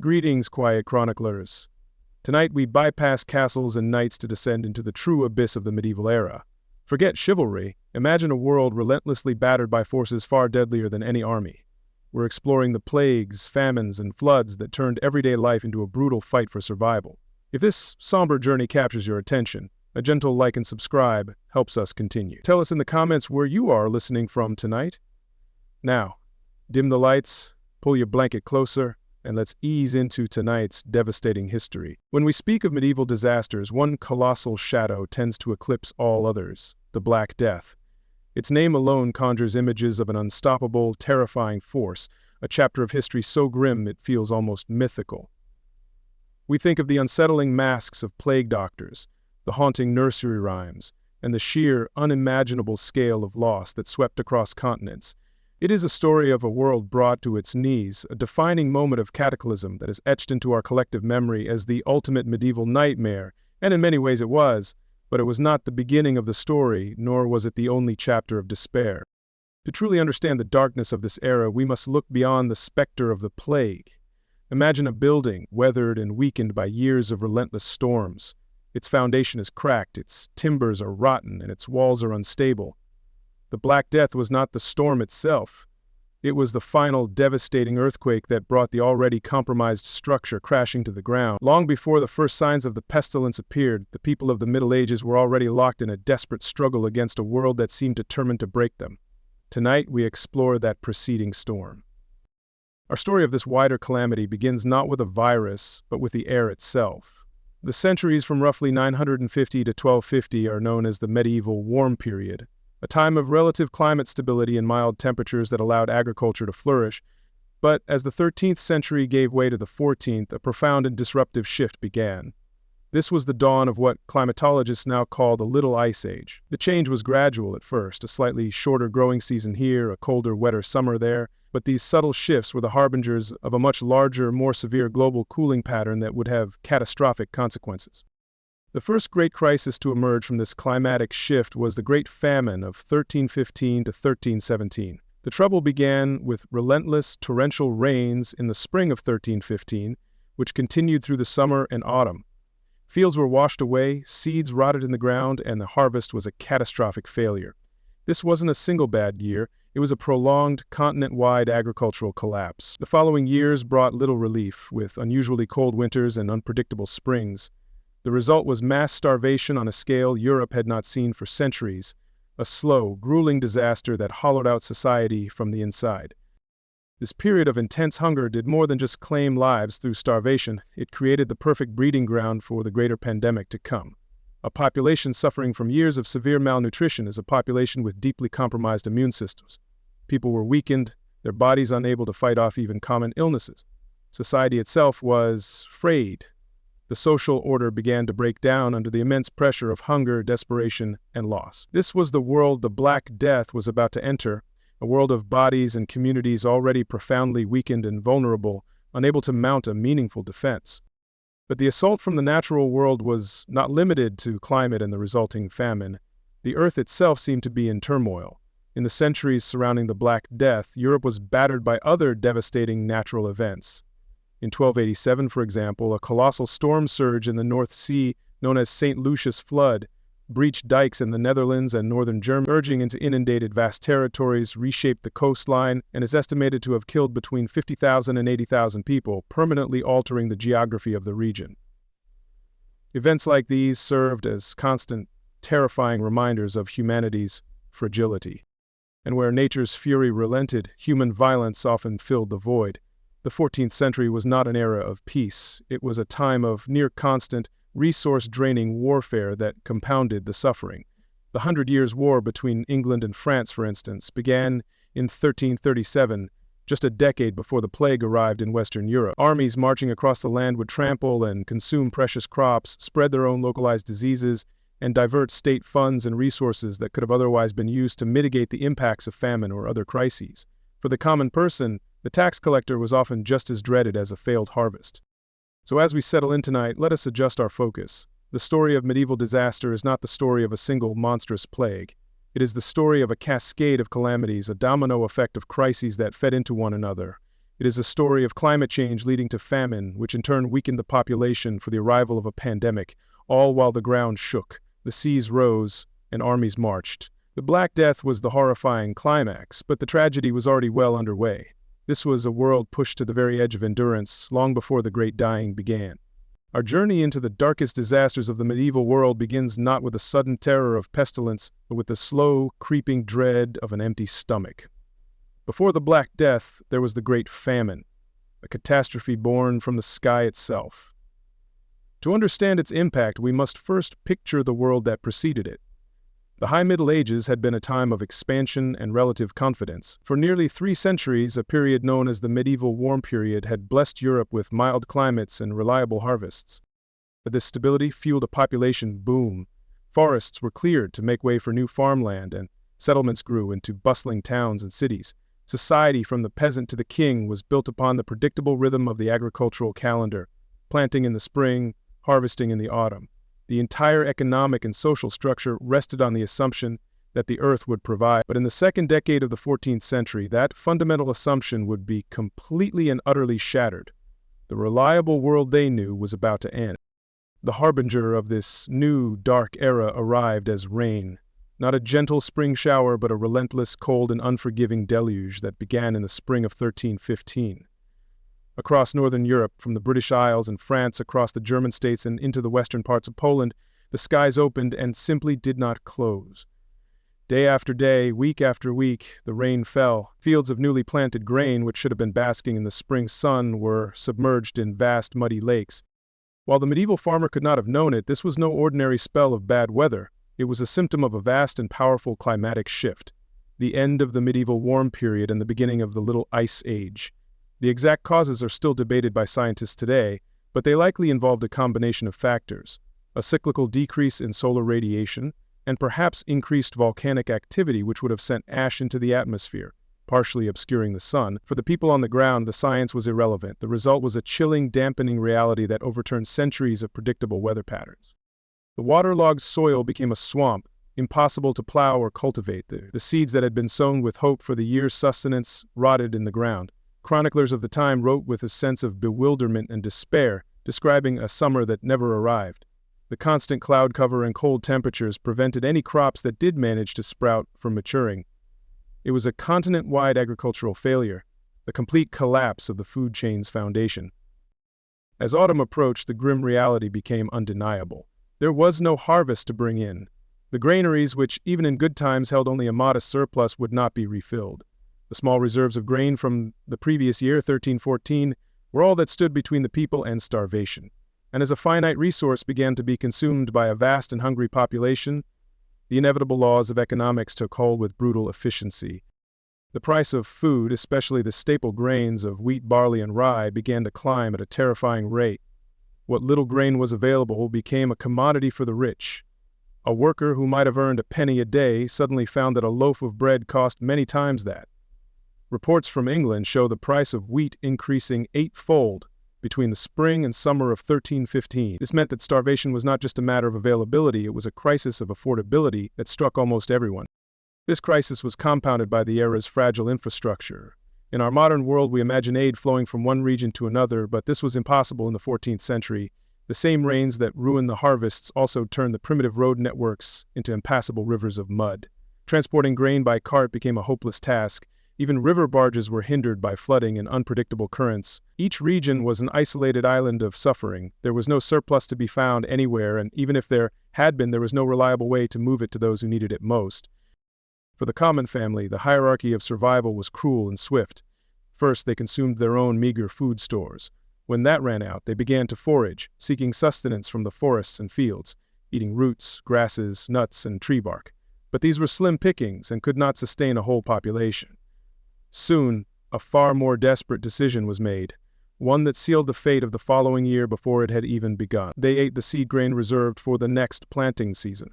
Greetings, quiet chroniclers. Tonight we bypass castles and knights to descend into the true abyss of the medieval era. Forget chivalry, imagine a world relentlessly battered by forces far deadlier than any army. We're exploring the plagues, famines, and floods that turned everyday life into a brutal fight for survival. If this somber journey captures your attention, a gentle like and subscribe helps us continue. Tell us in the comments where you are listening from tonight. Now, dim the lights, pull your blanket closer, and let's ease into tonight's devastating history. When we speak of medieval disasters, one colossal shadow tends to eclipse all others: the Black Death. Its name alone conjures images of an unstoppable, terrifying force, a chapter of history so grim it feels almost mythical. We think of the unsettling masks of plague doctors, the haunting nursery rhymes, and the sheer, unimaginable scale of loss that swept across continents. It is a story of a world brought to its knees, a defining moment of cataclysm that is etched into our collective memory as the ultimate medieval nightmare, and in many ways it was, but it was not the beginning of the story, nor was it the only chapter of despair. To truly understand the darkness of this era, we must look beyond the specter of the plague. Imagine a building, weathered and weakened by years of relentless storms. Its foundation is cracked, its timbers are rotten, and its walls are unstable. The Black Death was not the storm itself. It was the final devastating earthquake that brought the already compromised structure crashing to the ground. Long before the first signs of the pestilence appeared, the people of the Middle Ages were already locked in a desperate struggle against a world that seemed determined to break them. Tonight, we explore that preceding storm. Our story of this wider calamity begins not with a virus, but with the air itself. The centuries from roughly 950 to 1250 are known as the medieval warm period, a time of relative climate stability and mild temperatures that allowed agriculture to flourish. But as the 13th century gave way to the 14th, a profound and disruptive shift began. This was the dawn of what climatologists now call the Little Ice Age. The change was gradual at first, a slightly shorter growing season here, a colder, wetter summer there, but these subtle shifts were the harbingers of a much larger, more severe global cooling pattern that would have catastrophic consequences. The first great crisis to emerge from this climatic shift was the Great Famine of 1315 to 1317. The trouble began with relentless, torrential rains in the spring of 1315, which continued through the summer and autumn. Fields were washed away, seeds rotted in the ground, and the harvest was a catastrophic failure. This wasn't a single bad year, it was a prolonged, continent-wide agricultural collapse. The following years brought little relief, with unusually cold winters and unpredictable springs. The result was mass starvation on a scale Europe had not seen for centuries, a slow, grueling disaster that hollowed out society from the inside. This period of intense hunger did more than just claim lives through starvation, it created the perfect breeding ground for the greater pandemic to come. A population suffering from years of severe malnutrition is a population with deeply compromised immune systems. People were weakened, their bodies unable to fight off even common illnesses. Society itself was frayed. The social order began to break down under the immense pressure of hunger, desperation, and loss. This was the world the Black Death was about to enter, a world of bodies and communities already profoundly weakened and vulnerable, unable to mount a meaningful defense. But the assault from the natural world was not limited to climate and the resulting famine. The earth itself seemed to be in turmoil. In the centuries surrounding the Black Death, Europe was battered by other devastating natural events. In 1287, for example, a colossal storm surge in the North Sea, known as St. Lucia's Flood, breached dikes in the Netherlands and northern Germany, surging into inundated vast territories, reshaped the coastline, and is estimated to have killed between 50,000 and 80,000 people, permanently altering the geography of the region. Events like these served as constant, terrifying reminders of humanity's fragility. And where nature's fury relented, human violence often filled the void. The 14th century was not an era of peace. It was a time of near-constant, resource-draining warfare that compounded the suffering. The 100 Years War between England and France, for instance, began in 1337, just a decade before the plague arrived in Western Europe. Armies marching across the land would trample and consume precious crops, spread their own localized diseases, and divert state funds and resources that could have otherwise been used to mitigate the impacts of famine or other crises. For the common person, the tax collector was often just as dreaded as a failed harvest. So as we settle in tonight, let us adjust our focus. The story of medieval disaster is not the story of a single monstrous plague. It is the story of a cascade of calamities, a domino effect of crises that fed into one another. It is a story of climate change leading to famine, which in turn weakened the population for the arrival of a pandemic, all while the ground shook, the seas rose, and armies marched. The Black Death was the horrifying climax, but the tragedy was already well underway. This was a world pushed to the very edge of endurance long before the Great Dying began. Our journey into the darkest disasters of the medieval world begins not with the sudden terror of pestilence, but with the slow, creeping dread of an empty stomach. Before the Black Death, there was the Great Famine, a catastrophe born from the sky itself. To understand its impact, we must first picture the world that preceded it. The High Middle Ages had been a time of expansion and relative confidence. For nearly 3 centuries, a period known as the medieval warm period had blessed Europe with mild climates and reliable harvests. But this stability fueled a population boom. Forests were cleared to make way for new farmland, and settlements grew into bustling towns and cities. Society, from the peasant to the king, was built upon the predictable rhythm of the agricultural calendar, planting in the spring, harvesting in the autumn. The entire economic and social structure rested on the assumption that the earth would provide. But in the second decade of the 14th century, that fundamental assumption would be completely and utterly shattered. The reliable world they knew was about to end. The harbinger of this new, dark era arrived as rain. Not a gentle spring shower, but a relentless, cold, and unforgiving deluge that began in the spring of 1315. Across northern Europe, from the British Isles and France across the German states and into the western parts of Poland, the skies opened and simply did not close. Day after day, week after week, the rain fell. Fields of newly planted grain, which should have been basking in the spring sun, were submerged in vast muddy lakes. While the medieval farmer could not have known it, this was no ordinary spell of bad weather. It was a symptom of a vast and powerful climatic shift, the end of the medieval warm period and the beginning of the Little Ice Age. The exact causes are still debated by scientists today, but they likely involved a combination of factors: a cyclical decrease in solar radiation, and perhaps increased volcanic activity which would have sent ash into the atmosphere, partially obscuring the sun. For the people on the ground, the science was irrelevant. The result was a chilling, dampening reality that overturned centuries of predictable weather patterns. The waterlogged soil became a swamp, impossible to plow or cultivate. The seeds that had been sown with hope for the year's sustenance rotted in the ground. Chroniclers of the time wrote with a sense of bewilderment and despair, describing a summer that never arrived. The constant cloud cover and cold temperatures prevented any crops that did manage to sprout from maturing. It was a continent-wide agricultural failure, the complete collapse of the food chain's foundation. As autumn approached, the grim reality became undeniable. There was no harvest to bring in. The granaries, which even in good times held only a modest surplus, would not be refilled. The small reserves of grain from the previous year, 1314, were all that stood between the people and starvation. And as a finite resource began to be consumed by a vast and hungry population, the inevitable laws of economics took hold with brutal efficiency. The price of food, especially the staple grains of wheat, barley, and rye, began to climb at a terrifying rate. What little grain was available became a commodity for the rich. A worker who might have earned a penny a day suddenly found that a loaf of bread cost many times that. Reports from England show the price of wheat increasing 8-fold between the spring and summer of 1315. This meant that starvation was not just a matter of availability, it was a crisis of affordability that struck almost everyone. This crisis was compounded by the era's fragile infrastructure. In our modern world, we imagine aid flowing from one region to another, but this was impossible in the 14th century. The same rains that ruined the harvests also turned the primitive road networks into impassable rivers of mud. Transporting grain by cart became a hopeless task. Even river barges were hindered by flooding and unpredictable currents. Each region was an isolated island of suffering. There was no surplus to be found anywhere, and even if there had been, there was no reliable way to move it to those who needed it most. For the common family, the hierarchy of survival was cruel and swift. First, they consumed their own meager food stores. When that ran out, they began to forage, seeking sustenance from the forests and fields, eating roots, grasses, nuts, and tree bark. But these were slim pickings and could not sustain a whole population. Soon, a far more desperate decision was made, one that sealed the fate of the following year before it had even begun. They ate the seed grain reserved for the next planting season.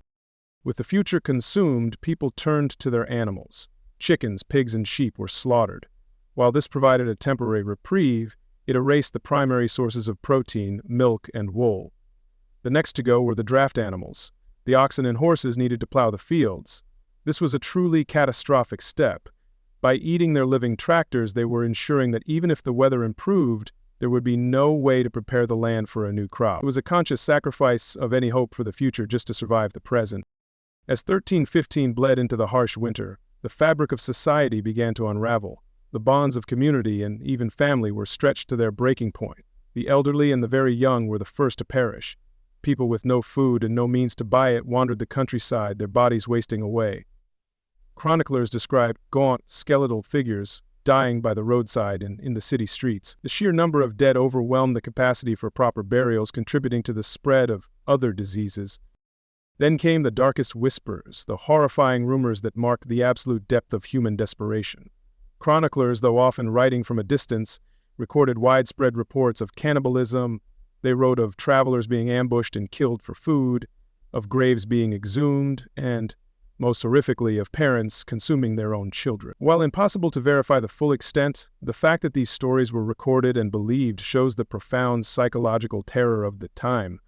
With the future consumed, people turned to their animals. Chickens, pigs, and sheep were slaughtered. While this provided a temporary reprieve, it erased the primary sources of protein, milk, and wool. The next to go were the draft animals. The oxen and horses needed to plow the fields. This was a truly catastrophic step. By eating their living tractors, they were ensuring that even if the weather improved, there would be no way to prepare the land for a new crop. It was a conscious sacrifice of any hope for the future just to survive the present. As 1315 bled into the harsh winter, the fabric of society began to unravel. The bonds of community and even family were stretched to their breaking point. The elderly and the very young were the first to perish. People with no food and no means to buy it wandered the countryside, their bodies wasting away. Chroniclers describe gaunt, skeletal figures dying by the roadside and in the city streets. The sheer number of dead overwhelmed the capacity for proper burials, contributing to the spread of other diseases. Then came the darkest whispers, the horrifying rumors that marked the absolute depth of human desperation. Chroniclers, though often writing from a distance, recorded widespread reports of cannibalism. They wrote of travelers being ambushed and killed for food, of graves being exhumed, and, most horrifically, of parents consuming their own children. While impossible to verify the full extent, the fact that these stories were recorded and believed shows the profound psychological terror of the time.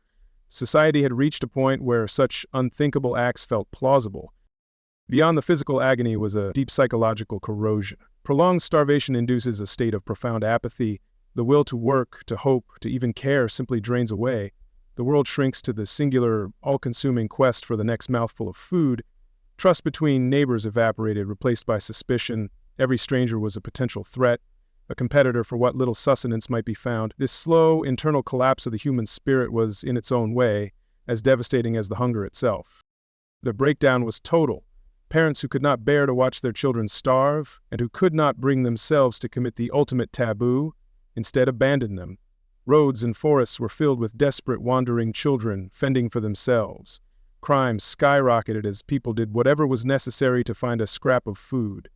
Society had reached a point where such unthinkable acts felt plausible. Beyond the physical agony was a deep psychological corrosion. Prolonged starvation induces a state of profound apathy. The will to work, to hope, to even care simply drains away. The world shrinks to the singular, all-consuming quest for the next mouthful of food. Trust between neighbors evaporated, replaced by suspicion. Every stranger was a potential threat, a competitor for what little sustenance might be found. This slow, internal collapse of the human spirit was, in its own way, as devastating as the hunger itself. The breakdown was total. Parents who could not bear to watch their children starve, and who could not bring themselves to commit the ultimate taboo, instead abandoned them. Roads and forests were filled with desperate wandering children fending for themselves. Crime skyrocketed as people did whatever was necessary to find a scrap of food.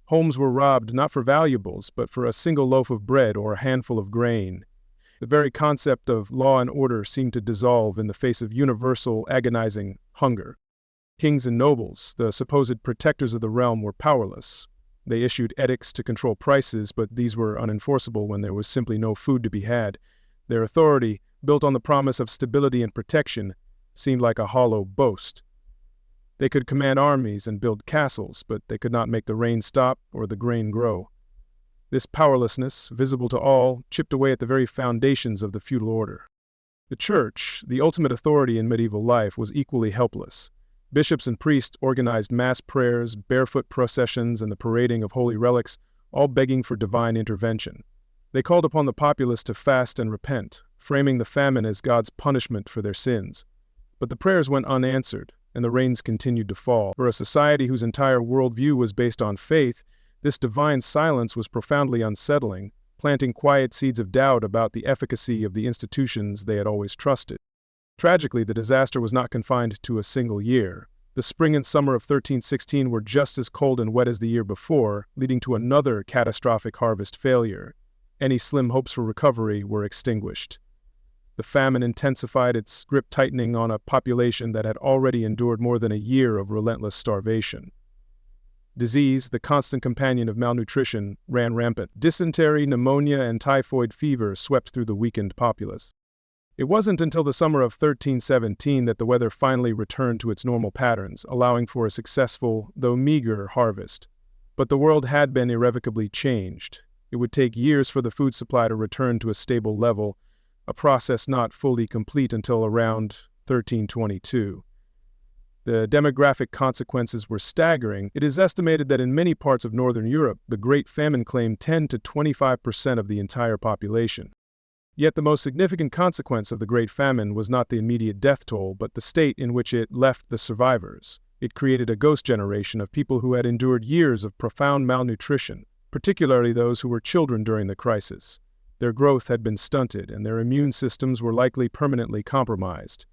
Homes were robbed not for valuables, but for a single loaf of bread or a handful of grain. The very concept of law and order seemed to dissolve in the face of universal, agonizing hunger. Kings and nobles, the supposed protectors of the realm, were powerless. They issued edicts to control prices, but these were unenforceable when there was simply no food to be had. Their authority, built on the promise of stability and protection, seemed like a hollow boast. They could command armies and build castles, but they could not make the rain stop or the grain grow. This powerlessness, visible to all, chipped away at the very foundations of the feudal order. The church, the ultimate authority in medieval life, was equally helpless. Bishops and priests organized mass prayers, barefoot processions, and the parading of holy relics, all begging for divine intervention. They called upon the populace to fast and repent, framing the famine as God's punishment for their sins. But the prayers went unanswered, and the rains continued to fall. For a society whose entire worldview was based on faith, this divine silence was profoundly unsettling, planting quiet seeds of doubt about the efficacy of the institutions they had always trusted. Tragically, the disaster was not confined to a single year. The spring and summer of 1316 were just as cold and wet as the year before, leading to another catastrophic harvest failure. Any slim hopes for recovery were extinguished. The famine intensified, its grip tightening on a population that had already endured more than a year of relentless starvation. Disease, the constant companion of malnutrition, ran rampant. Dysentery, pneumonia, and typhoid fever swept through the weakened populace. It wasn't until the summer of 1317 that the weather finally returned to its normal patterns, allowing for a successful, though meager, harvest. But the world had been irrevocably changed. It would take years for the food supply to return to a stable level, a process not fully complete until around 1322. The demographic consequences were staggering. It is estimated that in many parts of northern Europe, the Great Famine claimed 10 to 25% of the entire population. Yet the most significant consequence of the Great Famine was not the immediate death toll, but the state in which it left the survivors. It created a ghost generation of people who had endured years of profound malnutrition, particularly those who were children during the crisis. Their growth had been stunted, and their immune systems were likely permanently compromised.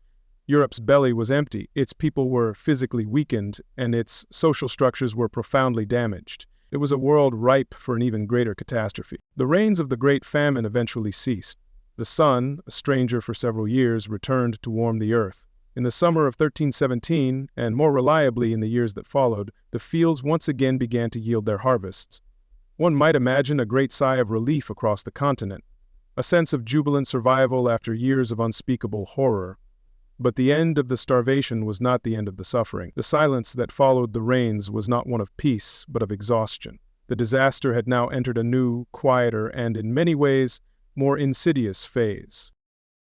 Europe's belly was empty, its people were physically weakened, and its social structures were profoundly damaged. It was a world ripe for an even greater catastrophe. The rains of the Great Famine eventually ceased. The sun, a stranger for several years, returned to warm the earth. In the summer of 1317, and more reliably in the years that followed, the fields once again began to yield their harvests. One might imagine a great sigh of relief across the continent, a sense of jubilant survival after years of unspeakable horror. But the end of the starvation was not the end of the suffering. The silence that followed the rains was not one of peace, but of exhaustion. The disaster had now entered a new, quieter, and in many ways, more insidious phase.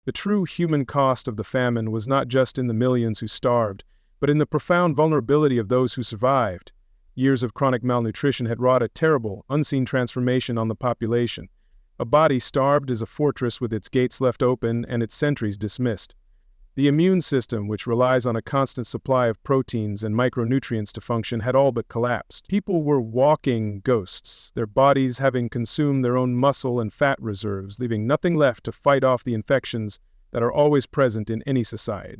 The true human cost of the famine was not just in the millions who starved, but in the profound vulnerability of those who survived. Years of chronic malnutrition had wrought a terrible, unseen transformation on the population. A body starved is a fortress with its gates left open and its sentries dismissed. The immune system, which relies on a constant supply of proteins and micronutrients to function, had all but collapsed. People were walking ghosts, their bodies having consumed their own muscle and fat reserves, leaving nothing left to fight off the infections that are always present in any society.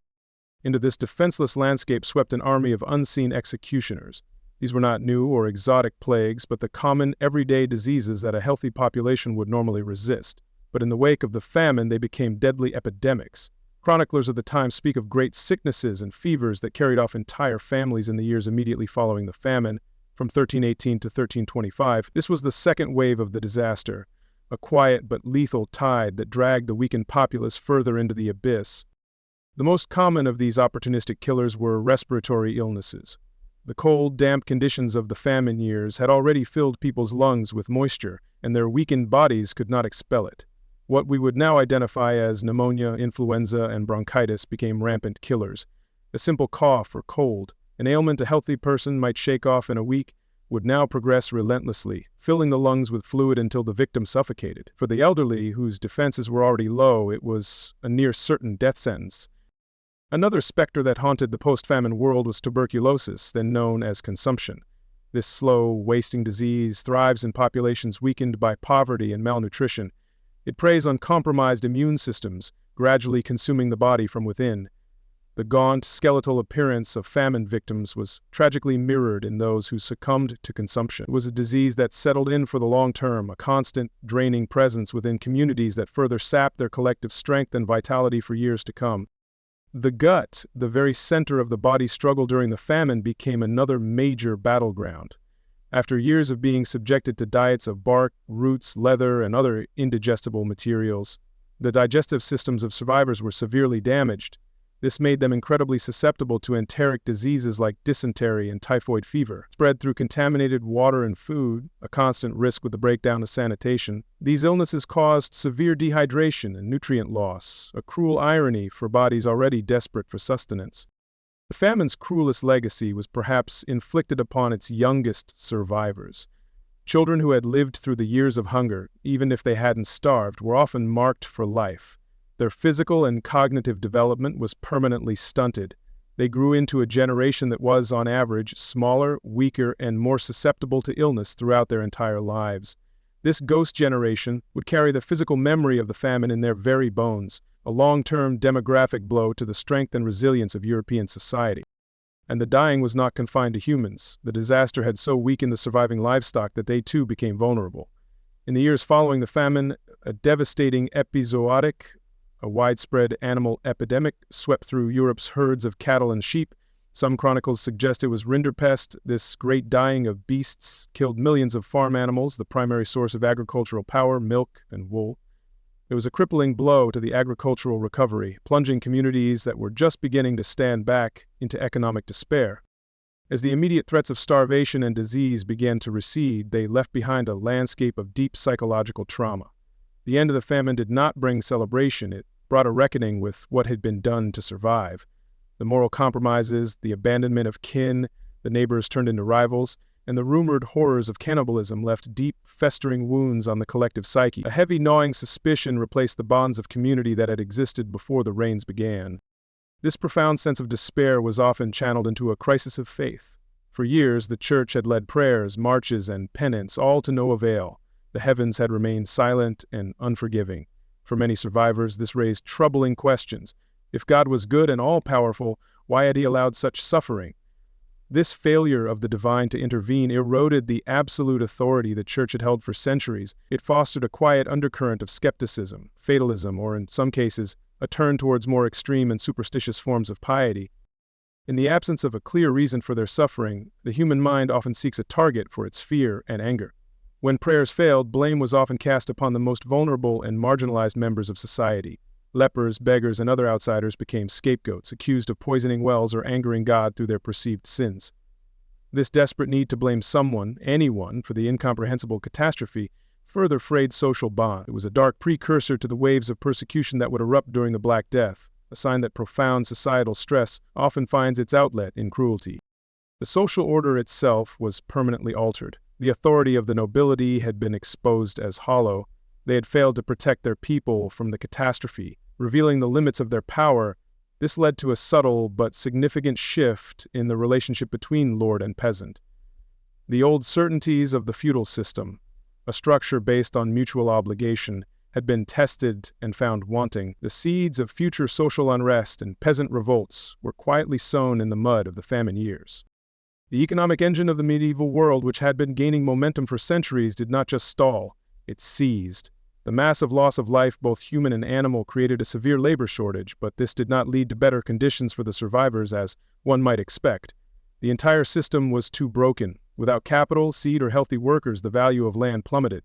Into this defenseless landscape swept an army of unseen executioners. These were not new or exotic plagues, but the common, everyday diseases that a healthy population would normally resist. But in the wake of the famine, they became deadly epidemics. Chroniclers of the time speak of great sicknesses and fevers that carried off entire families in the years immediately following the famine, from 1318 to 1325. This was the second wave of the disaster, a quiet but lethal tide that dragged the weakened populace further into the abyss. The most common of these opportunistic killers were respiratory illnesses. The cold, damp conditions of the famine years had already filled people's lungs with moisture, and their weakened bodies could not expel it. What we would now identify as pneumonia, influenza, and bronchitis became rampant killers. A simple cough or cold, an ailment a healthy person might shake off in a week, would now progress relentlessly, filling the lungs with fluid until the victim suffocated. For the elderly, whose defenses were already low, it was a near-certain death sentence. Another specter that haunted the post-famine world was tuberculosis, then known as consumption. This slow, wasting disease thrives in populations weakened by poverty and malnutrition. It preys on compromised immune systems, gradually consuming the body from within. The gaunt, skeletal appearance of famine victims was tragically mirrored in those who succumbed to consumption. It was a disease that settled in for the long term, a constant, draining presence within communities that further sapped their collective strength and vitality for years to come. The gut, the very center of the body's struggle during the famine, became another major battleground. After years of being subjected to diets of bark, roots, leather, and other indigestible materials, the digestive systems of survivors were severely damaged. This made them incredibly susceptible to enteric diseases like dysentery and typhoid fever, spread through contaminated water and food, a constant risk with the breakdown of sanitation. These illnesses caused severe dehydration and nutrient loss, a cruel irony for bodies already desperate for sustenance. The famine's cruelest legacy was perhaps inflicted upon its youngest survivors. Children who had lived through the years of hunger, even if they hadn't starved, were often marked for life. Their physical and cognitive development was permanently stunted. They grew into a generation that was, on average, smaller, weaker, and more susceptible to illness throughout their entire lives. This ghost generation would carry the physical memory of the famine in their very bones, a long-term demographic blow to the strength and resilience of European society. And the dying was not confined to humans. The disaster had so weakened the surviving livestock that they too became vulnerable. In the years following the famine, a devastating epizootic, a widespread animal epidemic, swept through Europe's herds of cattle and sheep. Some chronicles suggest it was rinderpest. This great dying of beasts killed millions of farm animals, the primary source of agricultural power, milk, and wool. It was a crippling blow to the agricultural recovery, plunging communities that were just beginning to stand back into economic despair. As the immediate threats of starvation and disease began to recede, they left behind a landscape of deep psychological trauma. The end of the famine did not bring celebration. It brought a reckoning with what had been done to survive. The moral compromises, the abandonment of kin, the neighbors turned into rivals, and the rumored horrors of cannibalism left deep, festering wounds on the collective psyche. A heavy, gnawing suspicion replaced the bonds of community that had existed before the rains began. This profound sense of despair was often channeled into a crisis of faith. For years, the church had led prayers, marches, and penance, all to no avail. The heavens had remained silent and unforgiving. For many survivors, this raised troubling questions. If God was good and all-powerful, why had he allowed such suffering? This failure of the divine to intervene eroded the absolute authority the church had held for centuries. It fostered a quiet undercurrent of skepticism, fatalism, or in some cases, a turn towards more extreme and superstitious forms of piety. In the absence of a clear reason for their suffering, the human mind often seeks a target for its fear and anger. When prayers failed, blame was often cast upon the most vulnerable and marginalized members of society. Lepers, beggars, and other outsiders became scapegoats, accused of poisoning wells or angering God through their perceived sins. This desperate need to blame someone, anyone, for the incomprehensible catastrophe further frayed social bonds. It was a dark precursor to the waves of persecution that would erupt during the Black Death, a sign that profound societal stress often finds its outlet in cruelty. The social order itself was permanently altered. The authority of the nobility had been exposed as hollow. They had failed to protect their people from the catastrophe, revealing the limits of their power. This led to a subtle but significant shift in the relationship between lord and peasant. The old certainties of the feudal system, a structure based on mutual obligation, had been tested and found wanting. The seeds of future social unrest and peasant revolts were quietly sown in the mud of the famine years. The economic engine of the medieval world, which had been gaining momentum for centuries, did not just stall, it seized. The massive loss of life, both human and animal, created a severe labor shortage, but this did not lead to better conditions for the survivors, as one might expect. The entire system was too broken. Without capital, seed, or healthy workers, the value of land plummeted.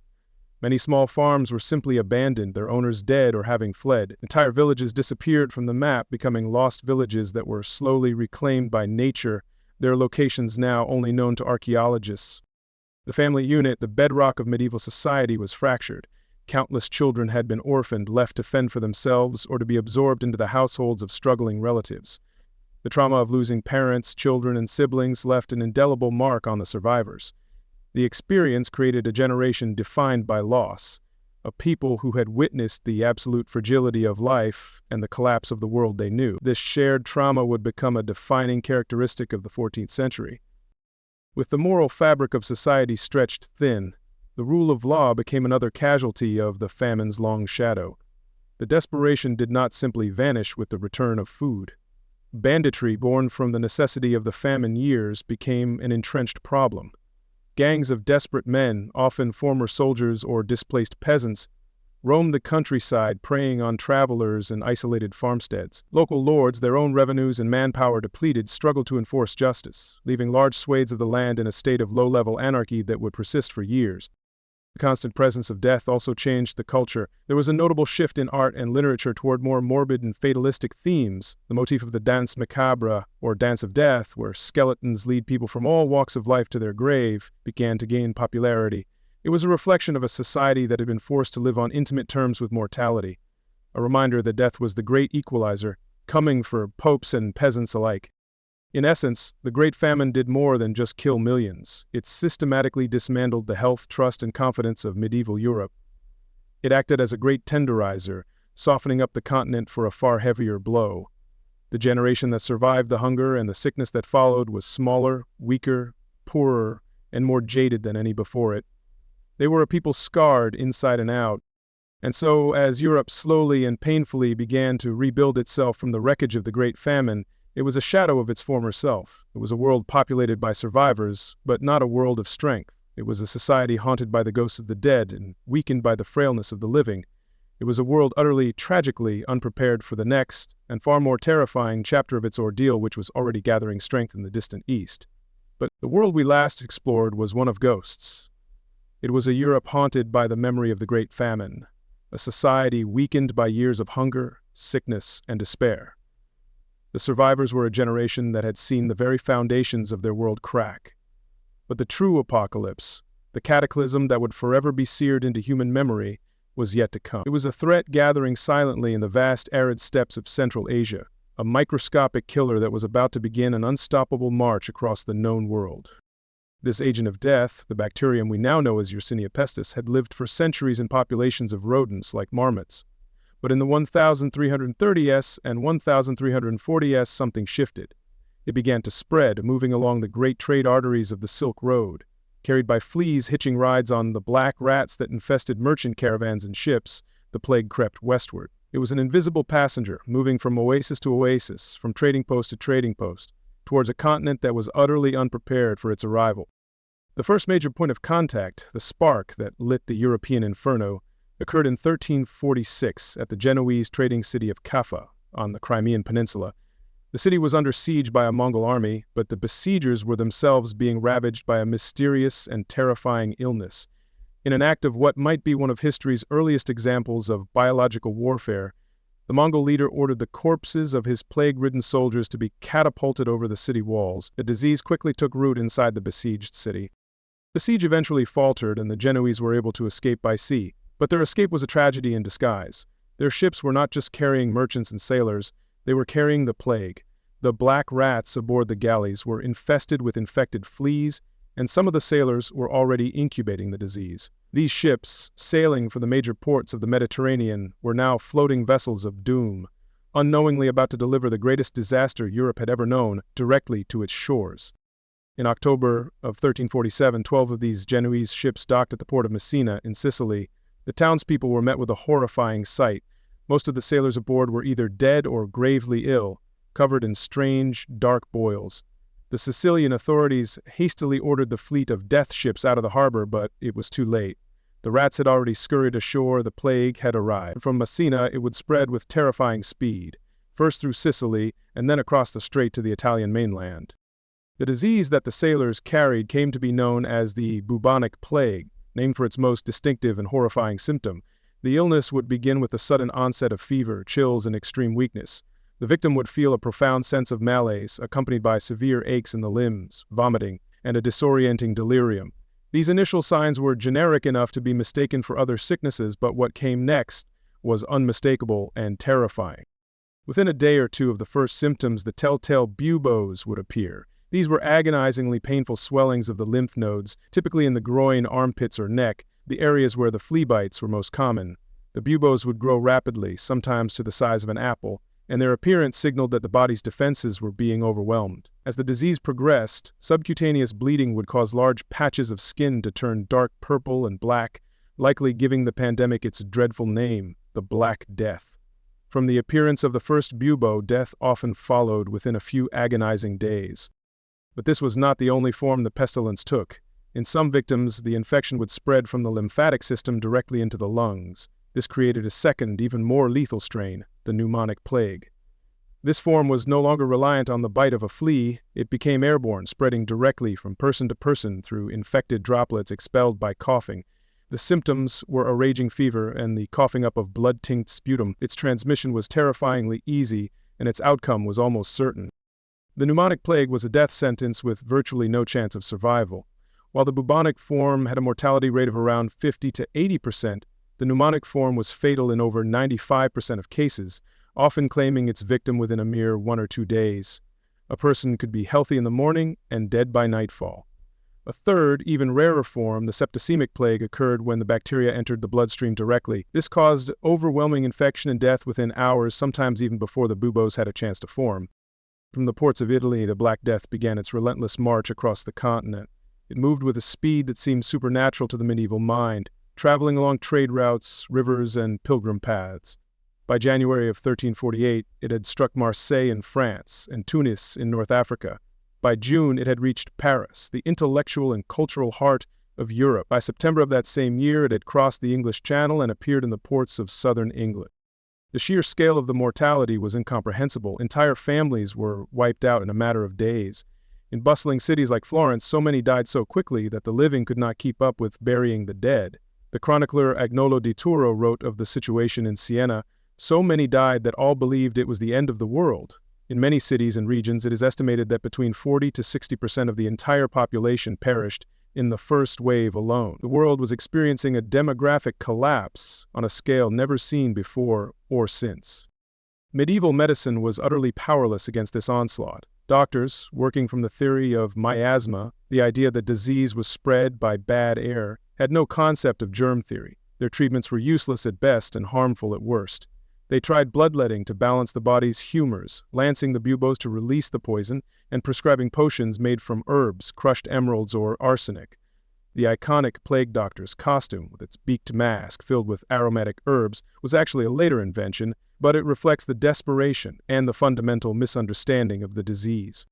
Many small farms were simply abandoned, their owners dead or having fled. Entire villages disappeared from the map, becoming lost villages that were slowly reclaimed by nature, their locations now only known to archaeologists. The family unit, the bedrock of medieval society, was fractured. Countless children had been orphaned, left to fend for themselves or to be absorbed into the households of struggling relatives. The trauma of losing parents, children, and siblings left an indelible mark on the survivors. The experience created a generation defined by loss, a people who had witnessed the absolute fragility of life and the collapse of the world they knew. This shared trauma would become a defining characteristic of the 14th century. With the moral fabric of society stretched thin, the rule of law became another casualty of the famine's long shadow. The desperation did not simply vanish with the return of food. Banditry, born from the necessity of the famine years, became an entrenched problem. Gangs of desperate men, often former soldiers or displaced peasants, roamed the countryside, preying on travelers and isolated farmsteads. Local lords, their own revenues and manpower depleted, struggled to enforce justice, leaving large swathes of the land in a state of low-level anarchy that would persist for years. The constant presence of death also changed the culture. There was a notable shift in art and literature toward more morbid and fatalistic themes. The motif of the danse macabre, or dance of death, where skeletons lead people from all walks of life to their grave, began to gain popularity. It was a reflection of a society that had been forced to live on intimate terms with mortality, a reminder that death was the great equalizer, coming for popes and peasants alike. In essence, the Great Famine did more than just kill millions. It systematically dismantled the health, trust, and confidence of medieval Europe. It acted as a great tenderizer, softening up the continent for a far heavier blow. The generation that survived the hunger and the sickness that followed was smaller, weaker, poorer, and more jaded than any before it. They were a people scarred inside and out. And so, as Europe slowly and painfully began to rebuild itself from the wreckage of the Great Famine, it was a shadow of its former self. It was a world populated by survivors, but not a world of strength. It was a society haunted by the ghosts of the dead and weakened by the frailness of the living. It was a world utterly, tragically unprepared for the next, and far more terrifying chapter of its ordeal, which was already gathering strength in the distant east. But the world we last explored was one of ghosts. It was a Europe haunted by the memory of the Great Famine, a society weakened by years of hunger, sickness, and despair. The survivors were a generation that had seen the very foundations of their world crack. But the true apocalypse, the cataclysm that would forever be seared into human memory, was yet to come. It was a threat gathering silently in the vast arid steppes of Central Asia, a microscopic killer that was about to begin an unstoppable march across the known world. This agent of death, the bacterium we now know as Yersinia pestis, had lived for centuries in populations of rodents like marmots. But in the 1330s and 1340s, something shifted. It began to spread, moving along the great trade arteries of the Silk Road. Carried by fleas hitching rides on the black rats that infested merchant caravans and ships, the plague crept westward. It was an invisible passenger, moving from oasis to oasis, from trading post to trading post, towards a continent that was utterly unprepared for its arrival. The first major point of contact, the spark that lit the European inferno, occurred in 1346 at the Genoese trading city of Kaffa on the Crimean Peninsula. The city was under siege by a Mongol army, but the besiegers were themselves being ravaged by a mysterious and terrifying illness. In an act of what might be one of history's earliest examples of biological warfare, The Mongol leader ordered the corpses of his plague-ridden soldiers to be catapulted over the city walls. The disease quickly took root inside the besieged city. The siege eventually faltered, and the Genoese were able to escape by sea. But their escape was a tragedy in disguise. Their ships were not just carrying merchants and sailors, they were carrying the plague. The black rats aboard the galleys were infested with infected fleas, and some of the sailors were already incubating the disease. These ships, sailing for the major ports of the Mediterranean, were now floating vessels of doom, unknowingly about to deliver the greatest disaster Europe had ever known directly to its shores. In October of 1347, 12 of these Genoese ships docked at the port of Messina in Sicily. The townspeople were met with a horrifying sight. Most of the sailors aboard were either dead or gravely ill, covered in strange, dark boils. The Sicilian authorities hastily ordered the fleet of death ships out of the harbor, but it was too late. The rats had already scurried ashore, the plague had arrived. From Messina, it would spread with terrifying speed, first through Sicily and then across the strait to the Italian mainland. The disease that the sailors carried came to be known as the bubonic plague, named for its most distinctive and horrifying symptom. The illness would begin with the sudden onset of fever, chills, and extreme weakness. The victim would feel a profound sense of malaise, accompanied by severe aches in the limbs, vomiting, and a disorienting delirium. These initial signs were generic enough to be mistaken for other sicknesses, but what came next was unmistakable and terrifying. Within a day or two of the first symptoms, the telltale buboes would appear. These were agonizingly painful swellings of the lymph nodes, typically in the groin, armpits, or neck, the areas where the flea bites were most common. The buboes would grow rapidly, sometimes to the size of an apple, and their appearance signaled that the body's defenses were being overwhelmed. As the disease progressed, subcutaneous bleeding would cause large patches of skin to turn dark purple and black, likely giving the pandemic its dreadful name, the Black Death. From the appearance of the first bubo, death often followed within a few agonizing days. But this was not the only form the pestilence took. In some victims, the infection would spread from the lymphatic system directly into the lungs. This created a second, even more lethal strain, the pneumonic plague. This form was no longer reliant on the bite of a flea. It became airborne, spreading directly from person to person through infected droplets expelled by coughing. The symptoms were a raging fever and the coughing up of blood-tinged sputum. Its transmission was terrifyingly easy, and its outcome was almost certain. The pneumonic plague was a death sentence with virtually no chance of survival. While the bubonic form had a mortality rate of around 50 to 80%, the pneumonic form was fatal in over 95% of cases, often claiming its victim within a mere 1 or 2 days. A person could be healthy in the morning and dead by nightfall. A third, even rarer form, the septicemic plague, occurred when the bacteria entered the bloodstream directly. This caused overwhelming infection and death within hours, sometimes even before the buboes had a chance to form. From the ports of Italy, the Black Death began its relentless march across the continent. It moved with a speed that seemed supernatural to the medieval mind, traveling along trade routes, rivers, and pilgrim paths. By January of 1348, it had struck Marseille in France and Tunis in North Africa. By June, it had reached Paris, the intellectual and cultural heart of Europe. By September of that same year, it had crossed the English Channel and appeared in the ports of southern England. The sheer scale of the mortality was incomprehensible. Entire families were wiped out in a matter of days. In bustling cities like Florence, so many died so quickly that the living could not keep up with burying the dead. The chronicler Agnolo di Turo wrote of the situation in Siena, "So many died that all believed it was the end of the world." In many cities and regions, it is estimated that between 40 to 60% of the entire population perished in the first wave alone. The world was experiencing a demographic collapse on a scale never seen before or since. Medieval medicine was utterly powerless against this onslaught. Doctors, working from the theory of miasma, the idea that disease was spread by bad air, had no concept of germ theory. Their treatments were useless at best and harmful at worst. They tried bloodletting to balance the body's humors, lancing the buboes to release the poison, and prescribing potions made from herbs, crushed emeralds, or arsenic. The iconic plague doctor's costume, with its beaked mask filled with aromatic herbs, was actually a later invention, but it reflects the desperation and the fundamental misunderstanding of the disease.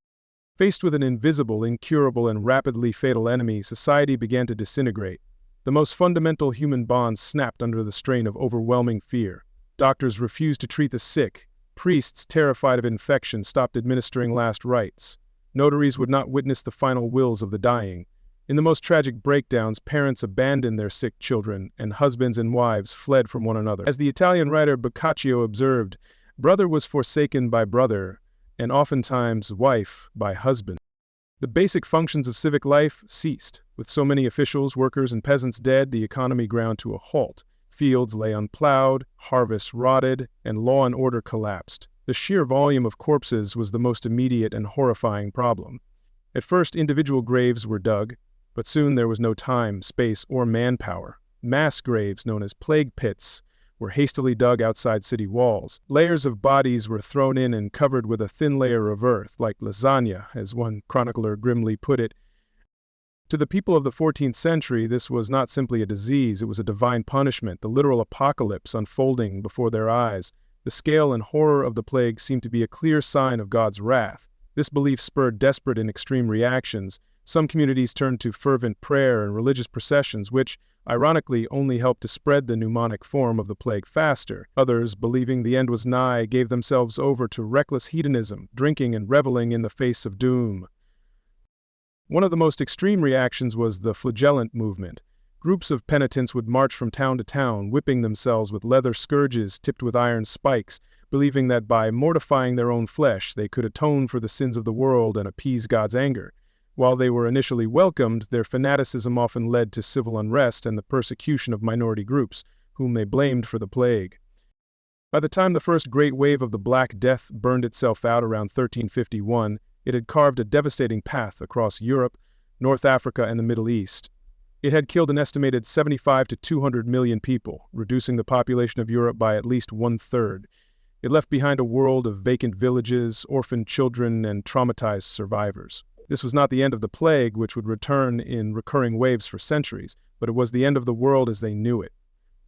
Faced with an invisible, incurable, and rapidly fatal enemy, society began to disintegrate. The most fundamental human bonds snapped under the strain of overwhelming fear. Doctors refused to treat the sick. Priests, terrified of infection, stopped administering last rites. Notaries would not witness the final wills of the dying. In the most tragic breakdowns, parents abandoned their sick children, and husbands and wives fled from one another. As the Italian writer Boccaccio observed, brother was forsaken by brother, and oftentimes wife by husband. The basic functions of civic life ceased. With so many officials, workers, and peasants dead, the economy ground to a halt. Fields lay unplowed, harvests rotted, and law and order collapsed. The sheer volume of corpses was the most immediate and horrifying problem. At first, individual graves were dug, but soon there was no time, space, or manpower. Mass graves, known as plague pits, were hastily dug outside city walls. Layers of bodies were thrown in and covered with a thin layer of earth, like lasagna, as one chronicler grimly put it. To the people of the 14th century, this was not simply a disease, it was a divine punishment, the literal apocalypse unfolding before their eyes. The scale and horror of the plague seemed to be a clear sign of God's wrath. This belief spurred desperate and extreme reactions. Some communities turned to fervent prayer and religious processions, which, ironically, only helped to spread the pneumonic form of the plague faster. Others, believing the end was nigh, gave themselves over to reckless hedonism, drinking and reveling in the face of doom. One of the most extreme reactions was the flagellant movement. Groups of penitents would march from town to town, whipping themselves with leather scourges tipped with iron spikes, believing that by mortifying their own flesh, they could atone for the sins of the world and appease God's anger. While they were initially welcomed, their fanaticism often led to civil unrest and the persecution of minority groups, whom they blamed for the plague. By the time the first great wave of the Black Death burned itself out around 1351, it had carved a devastating path across Europe, North Africa, and the Middle East. It had killed an estimated 75 to 200 million people, reducing the population of Europe by at least one-third. It left behind a world of vacant villages, orphaned children, and traumatized survivors. This was not the end of the plague, which would return in recurring waves for centuries, but it was the end of the world as they knew it.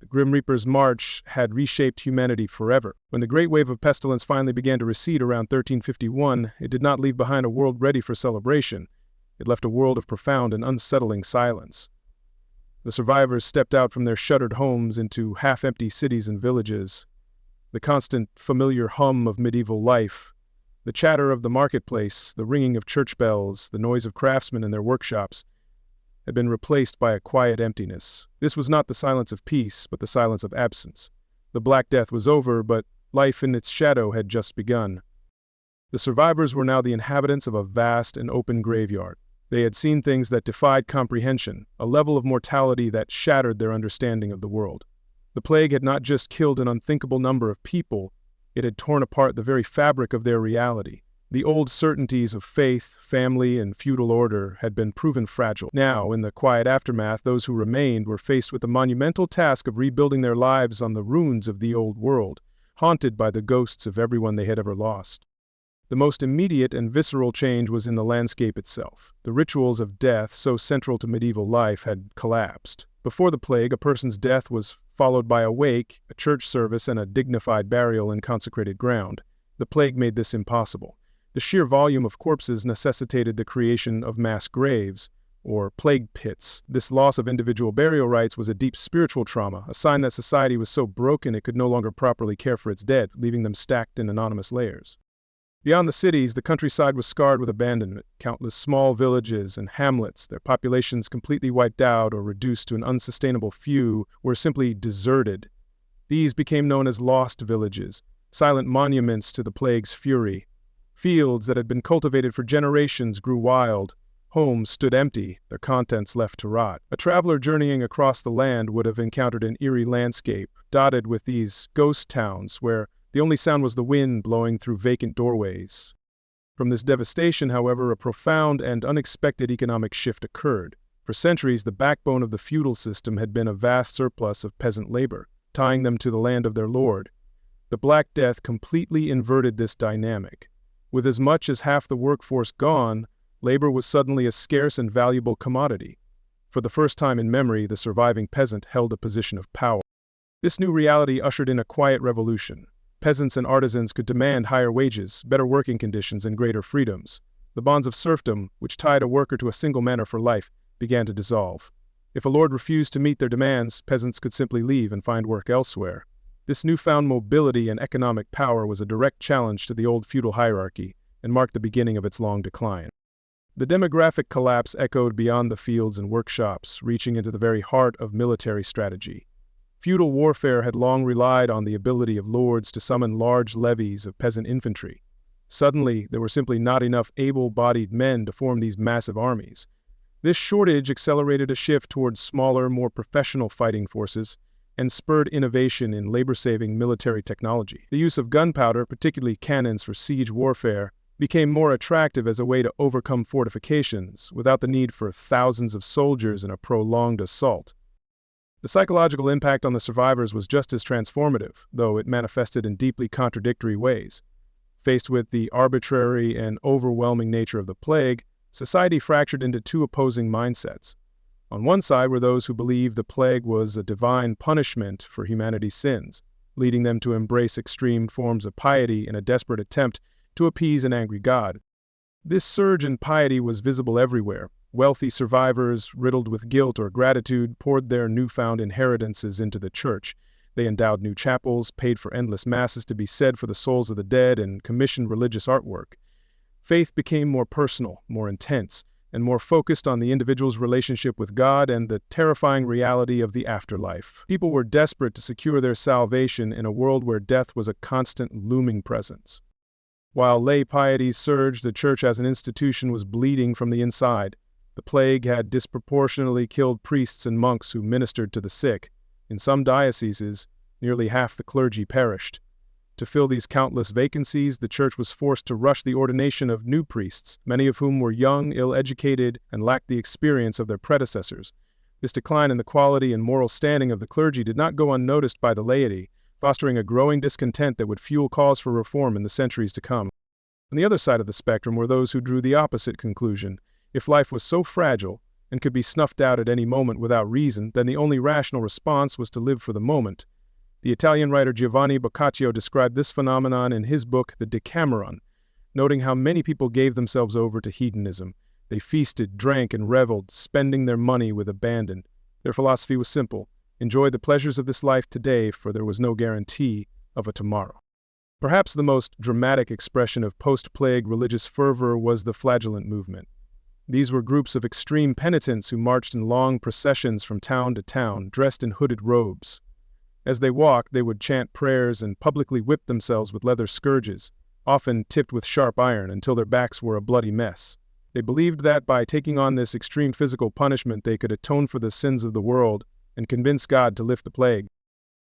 The Grim Reaper's march had reshaped humanity forever. When the great wave of pestilence finally began to recede around 1351, it did not leave behind a world ready for celebration. It left a world of profound and unsettling silence. The survivors stepped out from their shuttered homes into half-empty cities and villages. The constant, familiar hum of medieval life, the chatter of the marketplace, the ringing of church bells, the noise of craftsmen in their workshops, had been replaced by a quiet emptiness. This was not the silence of peace, but the silence of absence. The Black Death was over, but life in its shadow had just begun. The survivors were now the inhabitants of a vast and open graveyard. They had seen things that defied comprehension, a level of mortality that shattered their understanding of the world. The plague had not just killed an unthinkable number of people, it had torn apart the very fabric of their reality. The old certainties of faith, family, and feudal order had been proven fragile. Now, in the quiet aftermath, those who remained were faced with the monumental task of rebuilding their lives on the ruins of the old world, haunted by the ghosts of everyone they had ever lost. The most immediate and visceral change was in the landscape itself. The rituals of death, so central to medieval life, had collapsed. Before the plague, a person's death was followed by a wake, a church service, and a dignified burial in consecrated ground. The plague made this impossible. The sheer volume of corpses necessitated the creation of mass graves, or plague pits. This loss of individual burial rites was a deep spiritual trauma, a sign that society was so broken it could no longer properly care for its dead, leaving them stacked in anonymous layers. Beyond the cities, the countryside was scarred with abandonment. Countless small villages and hamlets, their populations completely wiped out or reduced to an unsustainable few, were simply deserted. These became known as lost villages, silent monuments to the plague's fury. Fields that had been cultivated for generations grew wild. Homes stood empty, their contents left to rot. A traveler journeying across the land would have encountered an eerie landscape, dotted with these ghost towns where the only sound was the wind blowing through vacant doorways. From this devastation, however, a profound and unexpected economic shift occurred. For centuries, the backbone of the feudal system had been a vast surplus of peasant labor, tying them to the land of their lord. The Black Death completely inverted this dynamic. With as much as half the workforce gone, labor was suddenly a scarce and valuable commodity. For the first time in memory, the surviving peasant held a position of power. This new reality ushered in a quiet revolution. Peasants and artisans could demand higher wages, better working conditions, and greater freedoms. The bonds of serfdom, which tied a worker to a single manor for life, began to dissolve. If a lord refused to meet their demands, peasants could simply leave and find work elsewhere. This newfound mobility and economic power was a direct challenge to the old feudal hierarchy and marked the beginning of its long decline. The demographic collapse echoed beyond the fields and workshops, reaching into the very heart of military strategy. Feudal warfare had long relied on the ability of lords to summon large levies of peasant infantry. Suddenly, there were simply not enough able-bodied men to form these massive armies. This shortage accelerated a shift towards smaller, more professional fighting forces and spurred innovation in labor-saving military technology. The use of gunpowder, particularly cannons for siege warfare, became more attractive as a way to overcome fortifications without the need for thousands of soldiers in a prolonged assault. The psychological impact on the survivors was just as transformative, though it manifested in deeply contradictory ways. Faced with the arbitrary and overwhelming nature of the plague, society fractured into two opposing mindsets. On one side were those who believed the plague was a divine punishment for humanity's sins, leading them to embrace extreme forms of piety in a desperate attempt to appease an angry God. This surge in piety was visible everywhere. Wealthy survivors, riddled with guilt or gratitude, poured their newfound inheritances into the church. They endowed new chapels, paid for endless masses to be said for the souls of the dead, and commissioned religious artwork. Faith became more personal, more intense, and more focused on the individual's relationship with God and the terrifying reality of the afterlife. People were desperate to secure their salvation in a world where death was a constant, looming presence. While lay piety surged, the church as an institution was bleeding from the inside. The plague had disproportionately killed priests and monks who ministered to the sick. In some dioceses, nearly half the clergy perished. To fill these countless vacancies, the church was forced to rush the ordination of new priests, many of whom were young, ill-educated, and lacked the experience of their predecessors. This decline in the quality and moral standing of the clergy did not go unnoticed by the laity, fostering a growing discontent that would fuel calls for reform in the centuries to come. On the other side of the spectrum were those who drew the opposite conclusion. If life was so fragile and could be snuffed out at any moment without reason, then the only rational response was to live for the moment. The Italian writer Giovanni Boccaccio described this phenomenon in his book The Decameron, noting how many people gave themselves over to hedonism. They feasted, drank, and reveled, spending their money with abandon. Their philosophy was simple: enjoy the pleasures of this life today, for there was no guarantee of a tomorrow. Perhaps the most dramatic expression of post-plague religious fervor was the flagellant movement. These were groups of extreme penitents who marched in long processions from town to town, dressed in hooded robes. As they walked, they would chant prayers and publicly whip themselves with leather scourges, often tipped with sharp iron until their backs were a bloody mess. They believed that by taking on this extreme physical punishment, they could atone for the sins of the world and convince God to lift the plague.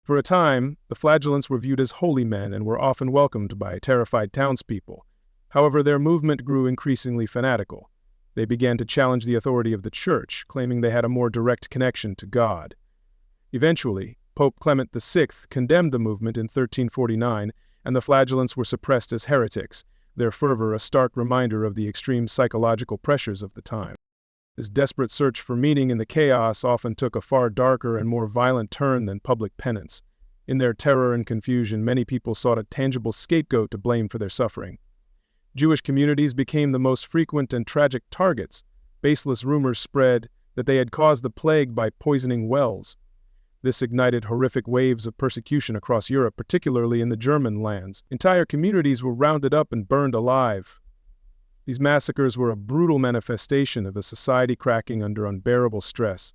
For a time, the flagellants were viewed as holy men and were often welcomed by terrified townspeople. However, their movement grew increasingly fanatical. They began to challenge the authority of the church, claiming they had a more direct connection to God. Eventually, Pope Clement VI condemned the movement in 1349, and the flagellants were suppressed as heretics, their fervor a stark reminder of the extreme psychological pressures of the time. This desperate search for meaning in the chaos often took a far darker and more violent turn than public penance. In their terror and confusion, many people sought a tangible scapegoat to blame for their suffering. Jewish communities became the most frequent and tragic targets. Baseless rumors spread that they had caused the plague by poisoning wells. This ignited horrific waves of persecution across Europe, particularly in the German lands. Entire communities were rounded up and burned alive. These massacres were a brutal manifestation of a society cracking under unbearable stress.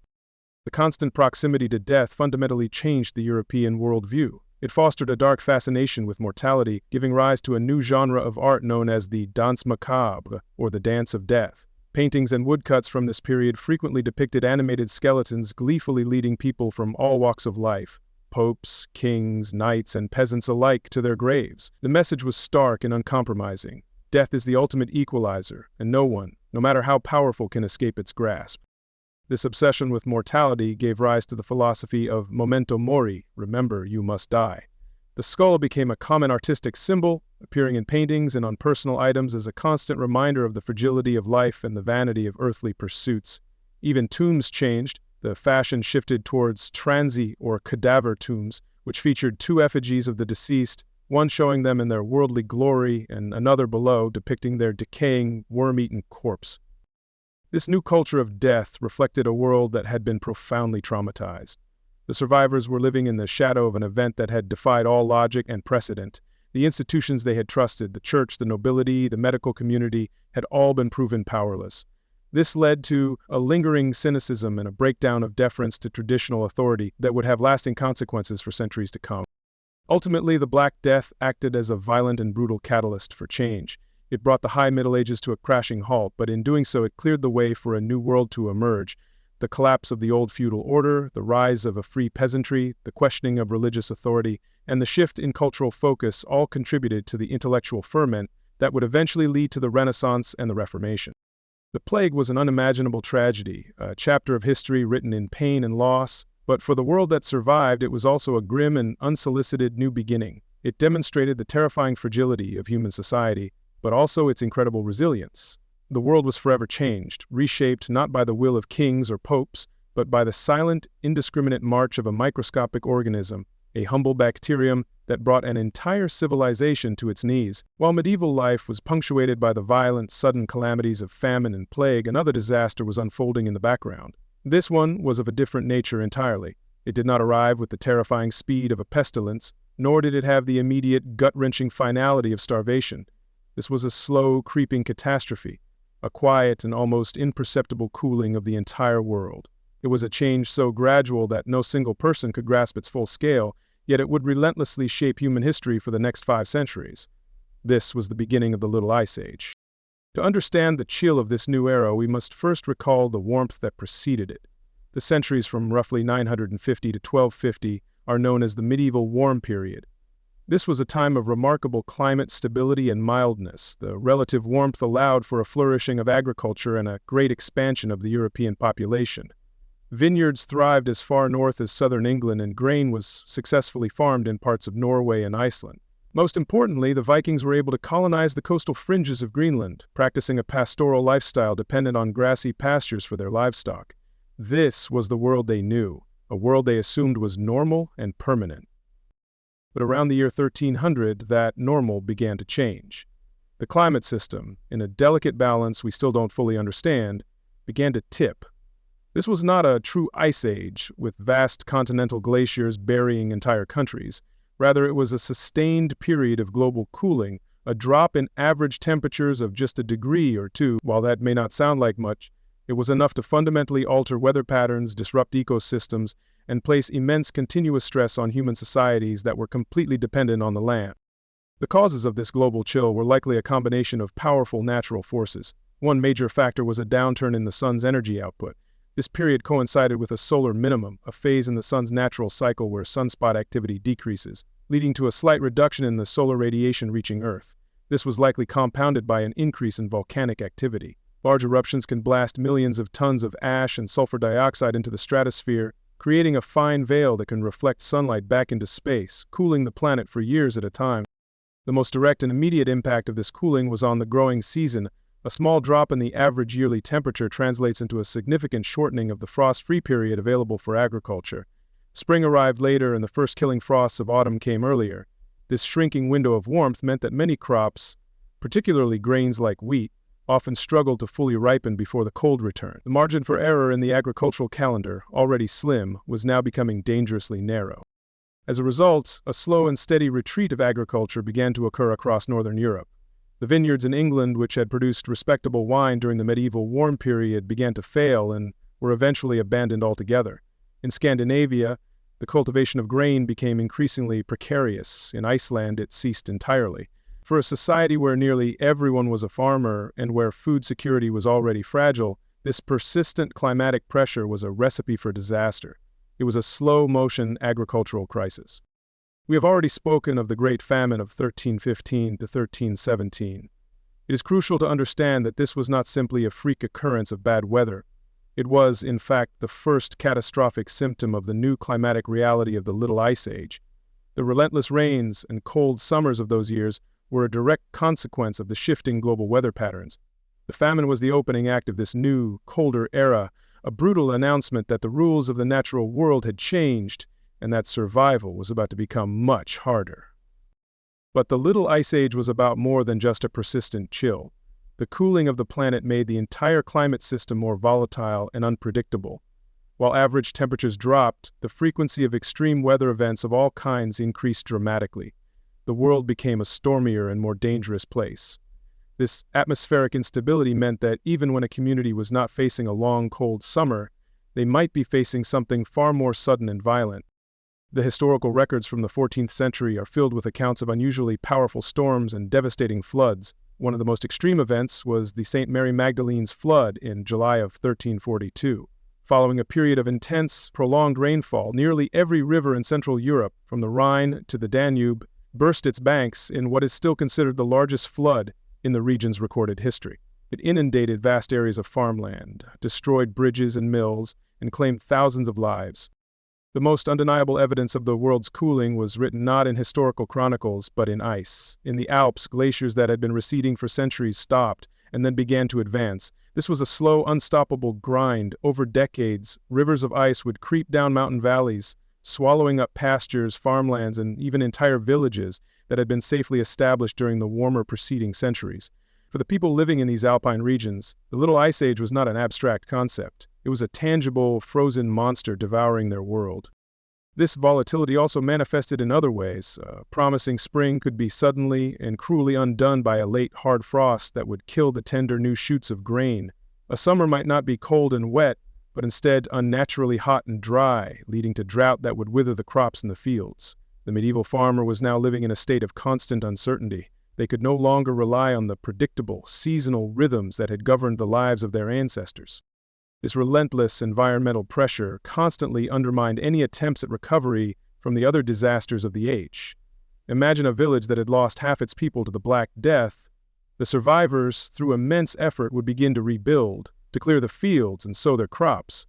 The constant proximity to death fundamentally changed the European worldview. It fostered a dark fascination with mortality, giving rise to a new genre of art known as the danse macabre, or the dance of death. Paintings and woodcuts from this period frequently depicted animated skeletons gleefully leading people from all walks of life, popes, kings, knights, and peasants alike, to their graves. The message was stark and uncompromising. Death is the ultimate equalizer, and no one, no matter how powerful, can escape its grasp. This obsession with mortality gave rise to the philosophy of memento mori, remember you must die. The skull became a common artistic symbol, appearing in paintings and on personal items as a constant reminder of the fragility of life and the vanity of earthly pursuits. Even tombs changed. The fashion shifted towards transi or cadaver tombs, which featured two effigies of the deceased, one showing them in their worldly glory and another below depicting their decaying, worm-eaten corpse. This new culture of death reflected a world that had been profoundly traumatized. The survivors were living in the shadow of an event that had defied all logic and precedent. The institutions they had trusted, the church, the nobility, the medical community, had all been proven powerless. This led to a lingering cynicism and a breakdown of deference to traditional authority that would have lasting consequences for centuries to come. Ultimately, the Black Death acted as a violent and brutal catalyst for change. It brought the High Middle Ages to a crashing halt, but in doing so it cleared the way for a new world to emerge. The collapse of the old feudal order, the rise of a free peasantry, the questioning of religious authority, and the shift in cultural focus all contributed to the intellectual ferment that would eventually lead to the Renaissance and the Reformation. The plague was an unimaginable tragedy, a chapter of history written in pain and loss, but for the world that survived, it was also a grim and unsolicited new beginning. It demonstrated the terrifying fragility of human society, but also its incredible resilience. The world was forever changed, reshaped not by the will of kings or popes, but by the silent, indiscriminate march of a microscopic organism, a humble bacterium that brought an entire civilization to its knees. While medieval life was punctuated by the violent, sudden calamities of famine and plague, another disaster was unfolding in the background. This one was of a different nature entirely. It did not arrive with the terrifying speed of a pestilence, nor did it have the immediate, gut-wrenching finality of starvation. This was a slow, creeping catastrophe, a quiet and almost imperceptible cooling of the entire world. It was a change so gradual that no single person could grasp its full scale, yet it would relentlessly shape human history for the next 5 centuries. This was the beginning of the Little Ice Age. To understand the chill of this new era, we must first recall the warmth that preceded it. The centuries from roughly 950 to 1250 are known as the medieval warm period. This was a time of remarkable climate stability and mildness. The relative warmth allowed for a flourishing of agriculture and a great expansion of the European population. Vineyards thrived as far north as southern England, and grain was successfully farmed in parts of Norway and Iceland. Most importantly, the Vikings were able to colonize the coastal fringes of Greenland, practicing a pastoral lifestyle dependent on grassy pastures for their livestock. This was the world they knew, a world they assumed was normal and permanent. But around the year 1300, that normal began to change. The climate system, in a delicate balance we still don't fully understand, began to tip. This was not a true ice age, with vast continental glaciers burying entire countries. Rather, it was a sustained period of global cooling, a drop in average temperatures of just a degree or two. While that may not sound like much, it was enough to fundamentally alter weather patterns, disrupt ecosystems, and place immense continuous stress on human societies that were completely dependent on the land. The causes of this global chill were likely a combination of powerful natural forces. One major factor was a downturn in the sun's energy output. This period coincided with a solar minimum, a phase in the sun's natural cycle where sunspot activity decreases, leading to a slight reduction in the solar radiation reaching Earth. This was likely compounded by an increase in volcanic activity. Large eruptions can blast millions of tons of ash and sulfur dioxide into the stratosphere, creating a fine veil that can reflect sunlight back into space, cooling the planet for years at a time. The most direct and immediate impact of this cooling was on the growing season. A small drop in the average yearly temperature translates into a significant shortening of the frost-free period available for agriculture. Spring arrived later and the first killing frosts of autumn came earlier. This shrinking window of warmth meant that many crops, particularly grains like wheat, often struggled to fully ripen before the cold returned. The margin for error in the agricultural calendar, already slim, was now becoming dangerously narrow. As a result, a slow and steady retreat of agriculture began to occur across northern Europe. The vineyards in England, which had produced respectable wine during the medieval warm period, began to fail and were eventually abandoned altogether. In Scandinavia, the cultivation of grain became increasingly precarious. In Iceland, it ceased entirely. For a society where nearly everyone was a farmer and where food security was already fragile, this persistent climatic pressure was a recipe for disaster. It was a slow-motion agricultural crisis. We have already spoken of the Great Famine of 1315 to 1317. It is crucial to understand that this was not simply a freak occurrence of bad weather. It was, in fact, the first catastrophic symptom of the new climatic reality of the Little Ice Age. The relentless rains and cold summers of those years were a direct consequence of the shifting global weather patterns. The famine was the opening act of this new, colder era, a brutal announcement that the rules of the natural world had changed and that survival was about to become much harder. But the Little Ice Age was about more than just a persistent chill. The cooling of the planet made the entire climate system more volatile and unpredictable. While average temperatures dropped, the frequency of extreme weather events of all kinds increased dramatically. the world became a stormier and more dangerous place. This atmospheric instability meant that even when a community was not facing a long, cold summer, they might be facing something far more sudden and violent. The historical records from the 14th century are filled with accounts of unusually powerful storms and devastating floods. One of the most extreme events was the St. Mary Magdalene's flood in July of 1342. Following a period of intense, prolonged rainfall, nearly every river in Central Europe, from the Rhine to the Danube, burst its banks in what is still considered the largest flood in the region's recorded history. It inundated vast areas of farmland, destroyed bridges and mills, and claimed thousands of lives. The most undeniable evidence of the world's cooling was written not in historical chronicles, but in ice. In the Alps, glaciers that had been receding for centuries stopped and then began to advance. This was a slow, unstoppable grind. Over decades, rivers of ice would creep down mountain valleys, swallowing up pastures, farmlands, and even entire villages that had been safely established during the warmer preceding centuries. For the people living in these alpine regions, the Little Ice Age was not an abstract concept. It was a tangible, frozen monster devouring their world. This volatility also manifested in other ways. A promising spring could be suddenly and cruelly undone by a late, hard frost that would kill the tender new shoots of grain. A summer might not be cold and wet, but instead unnaturally hot and dry, leading to drought that would wither the crops in the fields. The medieval farmer was now living in a state of constant uncertainty. They could no longer rely on the predictable, seasonal rhythms that had governed the lives of their ancestors. This relentless environmental pressure constantly undermined any attempts at recovery from the other disasters of the age. Imagine a village that had lost half its people to the Black Death. The survivors, through immense effort, would begin to rebuild, to clear the fields and sow their crops.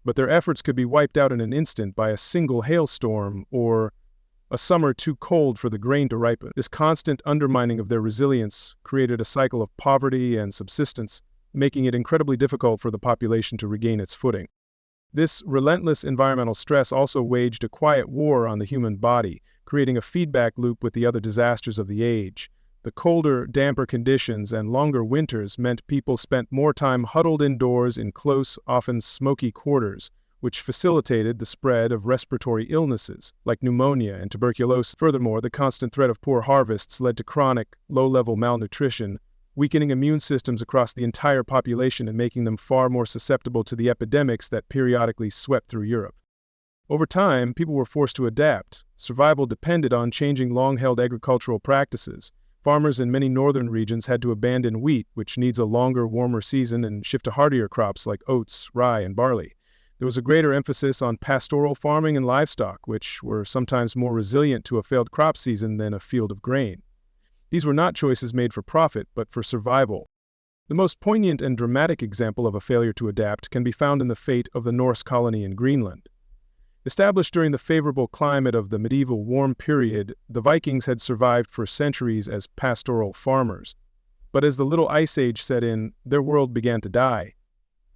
But their efforts could be wiped out in an instant by a single hailstorm or a summer too cold for the grain to ripen. This constant undermining of their resilience created a cycle of poverty and subsistence, making it incredibly difficult for the population to regain its footing. This relentless environmental stress also waged a quiet war on the human body, creating a feedback loop with the other disasters of the age. The colder, damper conditions and longer winters meant people spent more time huddled indoors in close, often smoky quarters, which facilitated the spread of respiratory illnesses like pneumonia and tuberculosis. Furthermore, the constant threat of poor harvests led to chronic, low-level malnutrition, weakening immune systems across the entire population and making them far more susceptible to the epidemics that periodically swept through Europe. Over time, people were forced to adapt. Survival depended on changing long-held agricultural practices. Farmers in many northern regions had to abandon wheat, which needs a longer, warmer season, and shift to hardier crops like oats, rye, and barley. There was a greater emphasis on pastoral farming and livestock, which were sometimes more resilient to a failed crop season than a field of grain. These were not choices made for profit, but for survival. The most poignant and dramatic example of a failure to adapt can be found in the fate of the Norse colony in Greenland. Established during the favorable climate of the medieval warm period, the Vikings had survived for centuries as pastoral farmers. But as the Little Ice Age set in, their world began to die.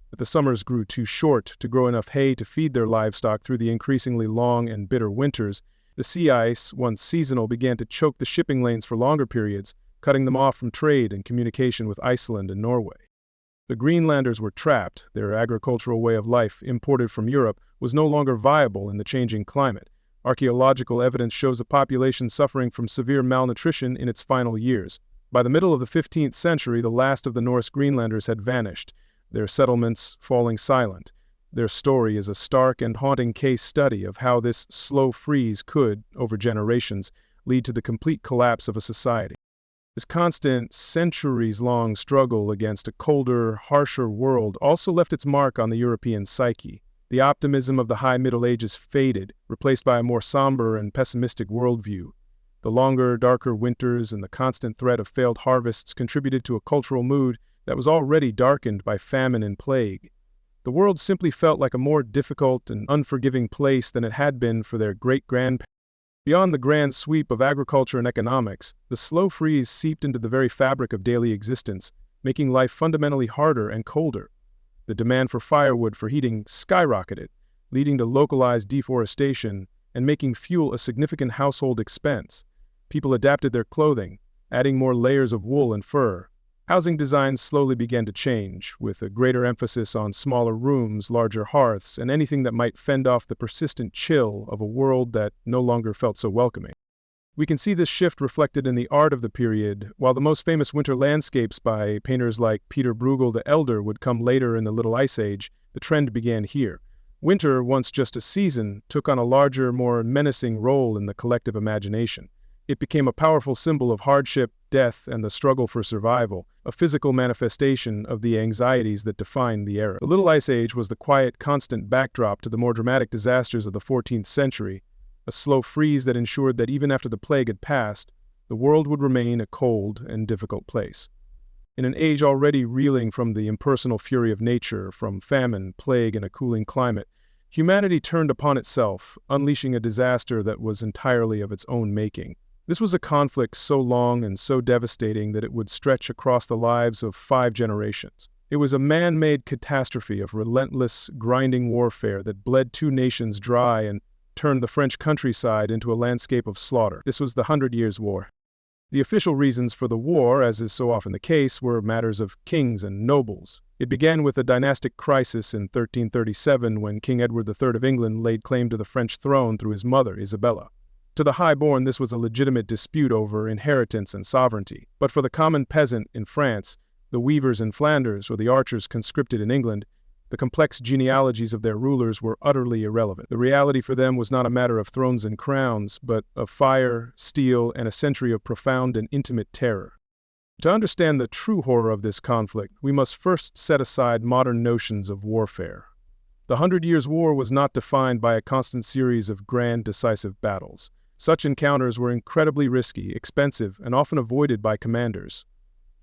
But the summers grew too short to grow enough hay to feed their livestock through the increasingly long and bitter winters. The sea ice, once seasonal, began to choke the shipping lanes for longer periods, cutting them off from trade and communication with Iceland and Norway. The Greenlanders were trapped. Their agricultural way of life, imported from Europe, was no longer viable in the changing climate. Archaeological evidence shows a population suffering from severe malnutrition in its final years. By the middle of the 15th century, the last of the Norse Greenlanders had vanished, their settlements falling silent. Their story is a stark and haunting case study of how this slow freeze could, over generations, lead to the complete collapse of a society. This constant, centuries-long struggle against a colder, harsher world also left its mark on the European psyche. The optimism of the High Middle Ages faded, replaced by a more somber and pessimistic worldview. The longer, darker winters and the constant threat of failed harvests contributed to a cultural mood that was already darkened by famine and plague. The world simply felt like a more difficult and unforgiving place than it had been for their great-grandparents. Beyond the grand sweep of agriculture and economics, the slow freeze seeped into the very fabric of daily existence, making life fundamentally harder and colder. The demand for firewood for heating skyrocketed, leading to localized deforestation and making fuel a significant household expense. People adapted their clothing, adding more layers of wool and fur. Housing designs slowly began to change, with a greater emphasis on smaller rooms, larger hearths, and anything that might fend off the persistent chill of a world that no longer felt so welcoming. We can see this shift reflected in the art of the period. While the most famous winter landscapes by painters like Peter Bruegel the Elder would come later in the Little Ice Age, the trend began here. Winter, once just a season, took on a larger, more menacing role in the collective imagination. It became a powerful symbol of hardship, death, and the struggle for survival, a physical manifestation of the anxieties that defined the era. The Little Ice Age was the quiet, constant backdrop to the more dramatic disasters of the 14th century, a slow freeze that ensured that even after the plague had passed, the world would remain a cold and difficult place. In an age already reeling from the impersonal fury of nature, from famine, plague, and a cooling climate, humanity turned upon itself, unleashing a disaster that was entirely of its own making. This was a conflict so long and so devastating that it would stretch across the lives of 5 generations. It was a man-made catastrophe of relentless, grinding warfare that bled 2 nations dry and turned the French countryside into a landscape of slaughter. This was the 100 Years' War. The official reasons for the war, as is so often the case, were matters of kings and nobles. It began with a dynastic crisis in 1337 when King Edward III of England laid claim to the French throne through his mother, Isabella. To the highborn, this was a legitimate dispute over inheritance and sovereignty. But for the common peasant in France, the weavers in Flanders, or the archers conscripted in England, the complex genealogies of their rulers were utterly irrelevant. The reality for them was not a matter of thrones and crowns, but of fire, steel, and a century of profound and intimate terror. To understand the true horror of this conflict, we must first set aside modern notions of warfare. The 100 Years' War was not defined by a constant series of grand, decisive battles. Such encounters were incredibly risky, expensive, and often avoided by commanders.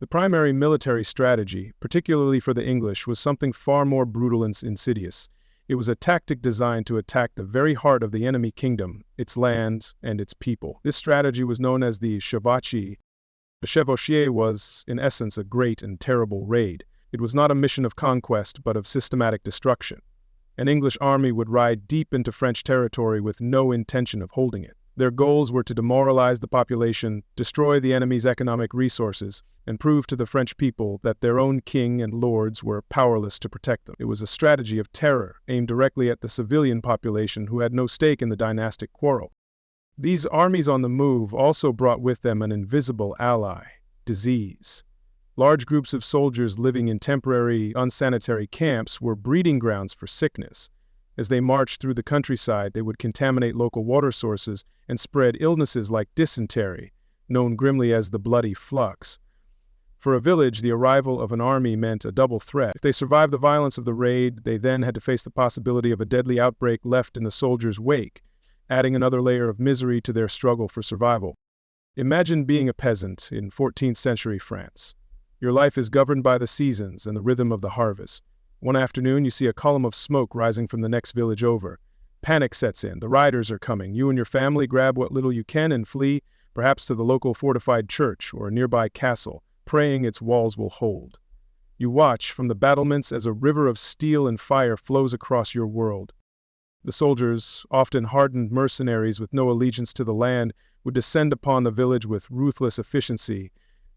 The primary military strategy, particularly for the English, was something far more brutal and insidious. It was a tactic designed to attack the very heart of the enemy kingdom, its land, and its people. This strategy was known as the chevauchée. A chevauchée was, in essence, a great and terrible raid. It was not a mission of conquest, but of systematic destruction. An English army would ride deep into French territory with no intention of holding it. Their goals were to demoralize the population, destroy the enemy's economic resources, and prove to the French people that their own king and lords were powerless to protect them. It was a strategy of terror aimed directly at the civilian population who had no stake in the dynastic quarrel. These armies on the move also brought with them an invisible ally: disease. Large groups of soldiers living in temporary, unsanitary camps were breeding grounds for sickness. As they marched through the countryside, they would contaminate local water sources and spread illnesses like dysentery, known grimly as the bloody flux. For a village, the arrival of an army meant a double threat. If they survived the violence of the raid, they then had to face the possibility of a deadly outbreak left in the soldiers' wake, adding another layer of misery to their struggle for survival. Imagine being a peasant in 14th century France. Your life is governed by the seasons and the rhythm of the harvest. One afternoon, you see a column of smoke rising from the next village over. Panic sets in. The riders are coming. You and your family grab what little you can and flee, perhaps to the local fortified church or a nearby castle, praying its walls will hold. You watch from the battlements as a river of steel and fire flows across your world. The soldiers, often hardened mercenaries with no allegiance to the land, would descend upon the village with ruthless efficiency.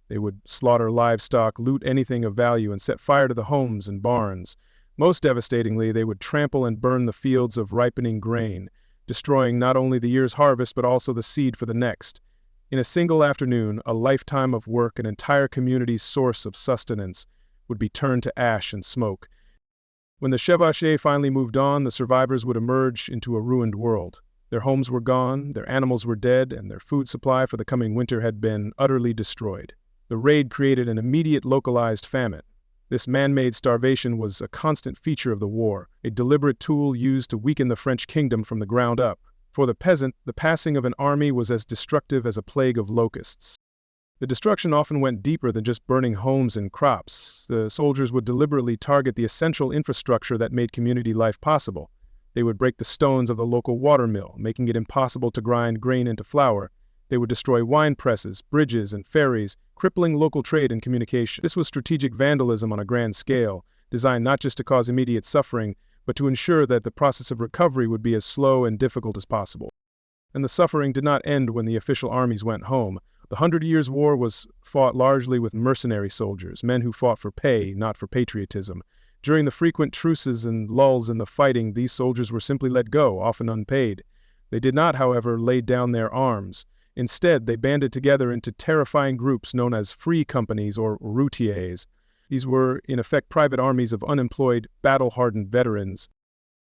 They would slaughter livestock, loot anything of value, and set fire to the homes and barns. Most devastatingly, they would trample and burn the fields of ripening grain, destroying not only the year's harvest but also the seed for the next. In a single afternoon, a lifetime of work, an entire community's source of sustenance, would be turned to ash and smoke. When the chevauchée finally moved on, the survivors would emerge into a ruined world. Their homes were gone, their animals were dead, and their food supply for the coming winter had been utterly destroyed. The raid created an immediate localized famine. This man-made starvation was a constant feature of the war, a deliberate tool used to weaken the French kingdom from the ground up. For the peasant, the passing of an army was as destructive as a plague of locusts. The destruction often went deeper than just burning homes and crops. The soldiers would deliberately target the essential infrastructure that made community life possible. They would break the stones of the local water mill, making it impossible to grind grain into flour. They would destroy wine presses, bridges, and ferries, crippling local trade and communication. This was strategic vandalism on a grand scale, designed not just to cause immediate suffering, but to ensure that the process of recovery would be as slow and difficult as possible. And the suffering did not end when the official armies went home. The 100 Years' War was fought largely with mercenary soldiers, men who fought for pay, not for patriotism. During the frequent truces and lulls in the fighting, these soldiers were simply let go, often unpaid. They did not, however, lay down their arms. Instead, they banded together into terrifying groups known as free companies or routiers. These were, in effect, private armies of unemployed, battle-hardened veterans.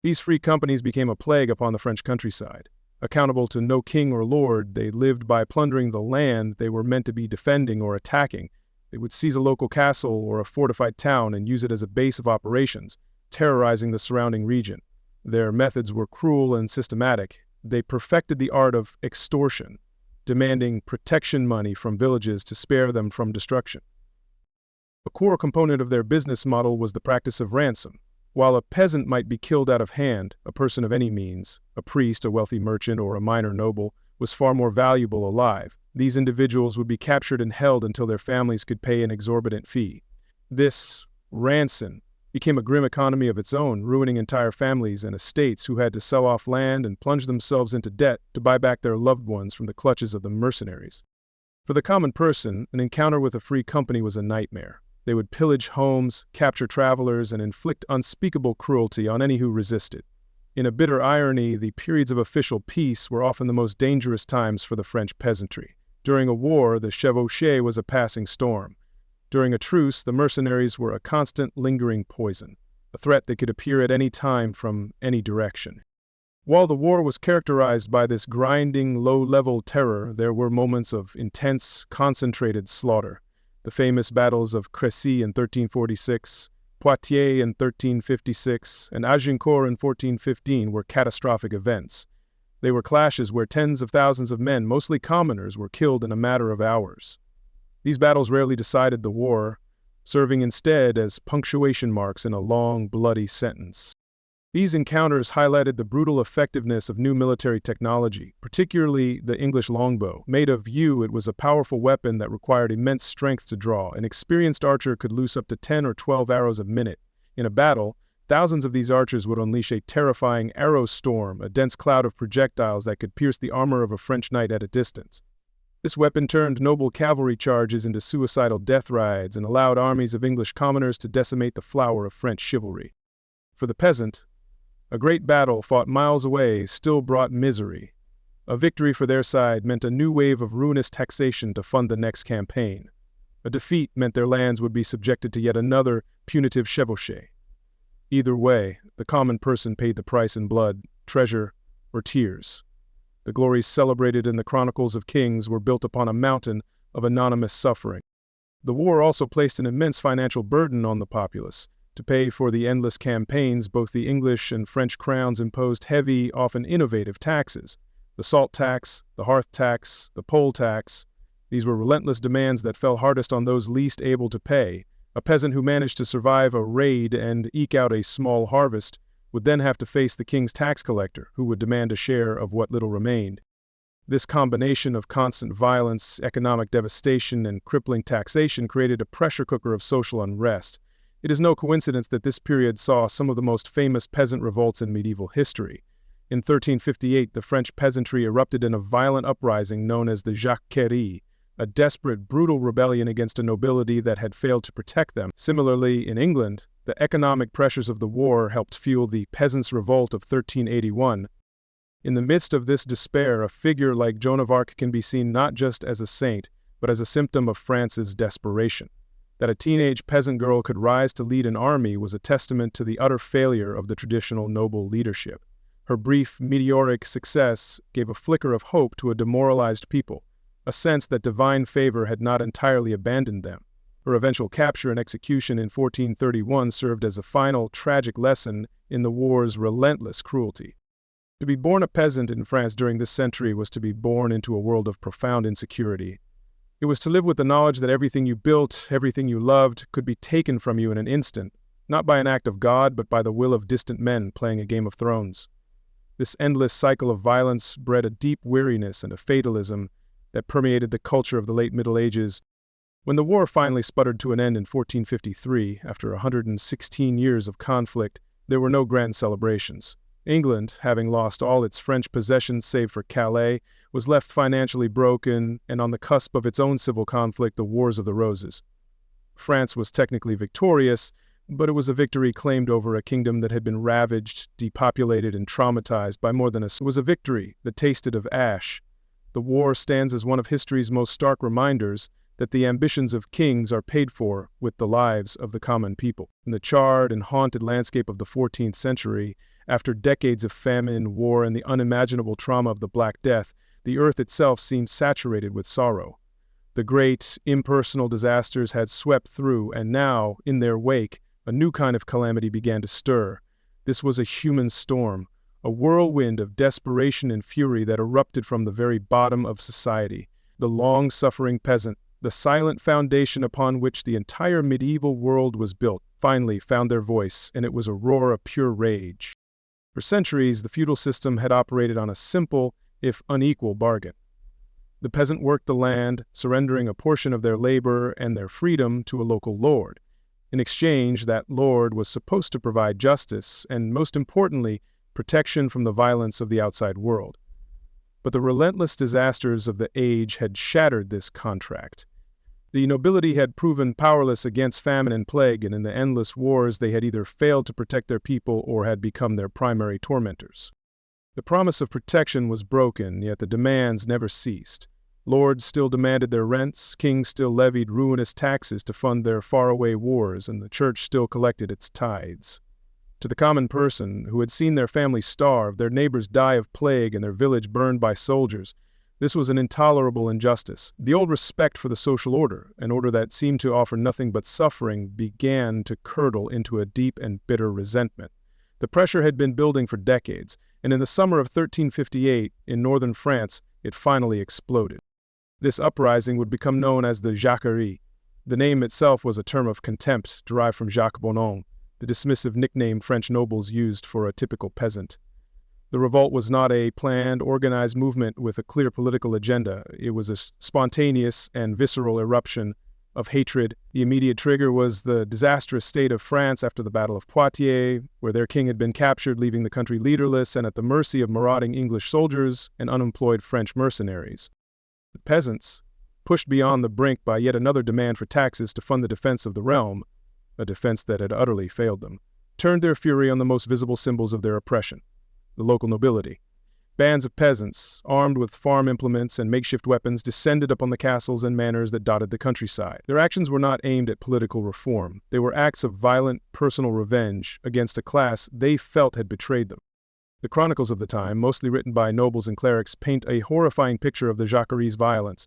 These free companies became a plague upon the French countryside. Accountable to no king or lord, they lived by plundering the land they were meant to be defending or attacking. They would seize a local castle or a fortified town and use it as a base of operations, terrorizing the surrounding region. Their methods were cruel and systematic. They perfected the art of extortion, demanding protection money from villages to spare them from destruction. A core component of their business model was the practice of ransom. While a peasant might be killed out of hand, a person of any means, a priest, a wealthy merchant, or a minor noble, was far more valuable alive. These individuals would be captured and held until their families could pay an exorbitant fee. This ransom became a grim economy of its own, ruining entire families and estates who had to sell off land and plunge themselves into debt to buy back their loved ones from the clutches of the mercenaries. For the common person, an encounter with a free company was a nightmare. They would pillage homes, capture travelers, and inflict unspeakable cruelty on any who resisted. In a bitter irony, the periods of official peace were often the most dangerous times for the French peasantry. During a war, the chevauchée was a passing storm. During a truce, the mercenaries were a constant, lingering poison, a threat that could appear at any time from any direction. While the war was characterized by this grinding, low-level terror, there were moments of intense, concentrated slaughter. The famous battles of Crécy in 1346, Poitiers in 1356, and Agincourt in 1415 were catastrophic events. They were clashes where tens of thousands of men, mostly commoners, were killed in a matter of hours. These battles rarely decided the war, serving instead as punctuation marks in a long, bloody sentence. These encounters highlighted the brutal effectiveness of new military technology, particularly the English longbow. Made of yew, it was a powerful weapon that required immense strength to draw. An experienced archer could loose up to 10 or 12 arrows a minute. In a battle, thousands of these archers would unleash a terrifying arrow storm, a dense cloud of projectiles that could pierce the armor of a French knight at a distance. This weapon turned noble cavalry charges into suicidal death rides and allowed armies of English commoners to decimate the flower of French chivalry. For the peasant, a great battle fought miles away still brought misery. A victory for their side meant a new wave of ruinous taxation to fund the next campaign. A defeat meant their lands would be subjected to yet another punitive chevauchée. Either way, the common person paid the price in blood, treasure, or tears. The glories celebrated in the Chronicles of Kings were built upon a mountain of anonymous suffering. The war also placed an immense financial burden on the populace. To pay for the endless campaigns, both the English and French crowns imposed heavy, often innovative taxes. The salt tax, the hearth tax, the poll tax. These were relentless demands that fell hardest on those least able to pay. A peasant who managed to survive a raid and eke out a small harvest would then have to face the king's tax collector, who would demand a share of what little remained. This combination of constant violence, economic devastation, and crippling taxation created a pressure cooker of social unrest. It is no coincidence that this period saw some of the most famous peasant revolts in medieval history. In 1358, the French peasantry erupted in a violent uprising known as the Jacquerie, a desperate, brutal rebellion against a nobility that had failed to protect them. Similarly, in England, the economic pressures of the war helped fuel the Peasants' Revolt of 1381. In the midst of this despair, a figure like Joan of Arc can be seen not just as a saint, but as a symptom of France's desperation. That a teenage peasant girl could rise to lead an army was a testament to the utter failure of the traditional noble leadership. Her brief, meteoric success gave a flicker of hope to a demoralized people, a sense that divine favor had not entirely abandoned them. Her eventual capture and execution in 1431 served as a final, tragic lesson in the war's relentless cruelty. To be born a peasant in France during this century was to be born into a world of profound insecurity. It was to live with the knowledge that everything you built, everything you loved, could be taken from you in an instant, not by an act of God, but by the will of distant men playing a game of thrones. This endless cycle of violence bred a deep weariness and a fatalism that permeated the culture of the late Middle Ages. When the war finally sputtered to an end in 1453, after 116 years of conflict, there were no grand celebrations. England, having lost all its French possessions save for Calais, was left financially broken and on the cusp of its own civil conflict, the Wars of the Roses. France was technically victorious, but it was a victory claimed over a kingdom that had been ravaged, depopulated, and traumatized by more than a... It was a victory that tasted of ash. the war stands as one of history's most stark reminders that the ambitions of kings are paid for with the lives of the common people. In the charred and haunted landscape of the 14th century, after decades of famine, war, and the unimaginable trauma of the Black Death, the earth itself seemed saturated with sorrow. The great, impersonal disasters had swept through, and now, in their wake, a new kind of calamity began to stir. This was a human storm, a whirlwind of desperation and fury that erupted from the very bottom of society. The long-suffering peasant, the silent foundation upon which the entire medieval world was built, finally found their voice, and it was a roar of pure rage. For centuries, the feudal system had operated on a simple, if unequal, bargain. The peasant worked the land, surrendering a portion of their labor and their freedom to a local lord. In exchange, that lord was supposed to provide justice and, most importantly, protection from the violence of the outside world. But the relentless disasters of the age had shattered this contract. The nobility had proven powerless against famine and plague, and in the endless wars they had either failed to protect their people or had become their primary tormentors. The promise of protection was broken, yet the demands never ceased. Lords still demanded their rents, kings still levied ruinous taxes to fund their faraway wars, and the church still collected its tithes. To the common person, who had seen their family starve, their neighbors die of plague, and their village burned by soldiers, this was an intolerable injustice. The old respect for the social order, an order that seemed to offer nothing but suffering, began to curdle into a deep and bitter resentment. The pressure had been building for decades, and in the summer of 1358, in northern France, it finally exploded. This uprising would become known as the Jacquerie. The name itself was a term of contempt derived from Jacques Bonhomme, the dismissive nickname French nobles used for a typical peasant. The revolt was not a planned, organized movement with a clear political agenda. It was a spontaneous and visceral eruption of hatred. The immediate trigger was the disastrous state of France after the Battle of Poitiers, where their king had been captured, leaving the country leaderless and at the mercy of marauding English soldiers and unemployed French mercenaries. The peasants, pushed beyond the brink by yet another demand for taxes to fund the defense of the realm, a defense that had utterly failed them, turned their fury on the most visible symbols of their oppression, the local nobility. Bands of peasants, armed with farm implements and makeshift weapons, descended upon the castles and manors that dotted the countryside. Their actions were not aimed at political reform. They were acts of violent, personal revenge against a class they felt had betrayed them. The chronicles of the time, mostly written by nobles and clerics, paint a horrifying picture of the Jacquerie's violence.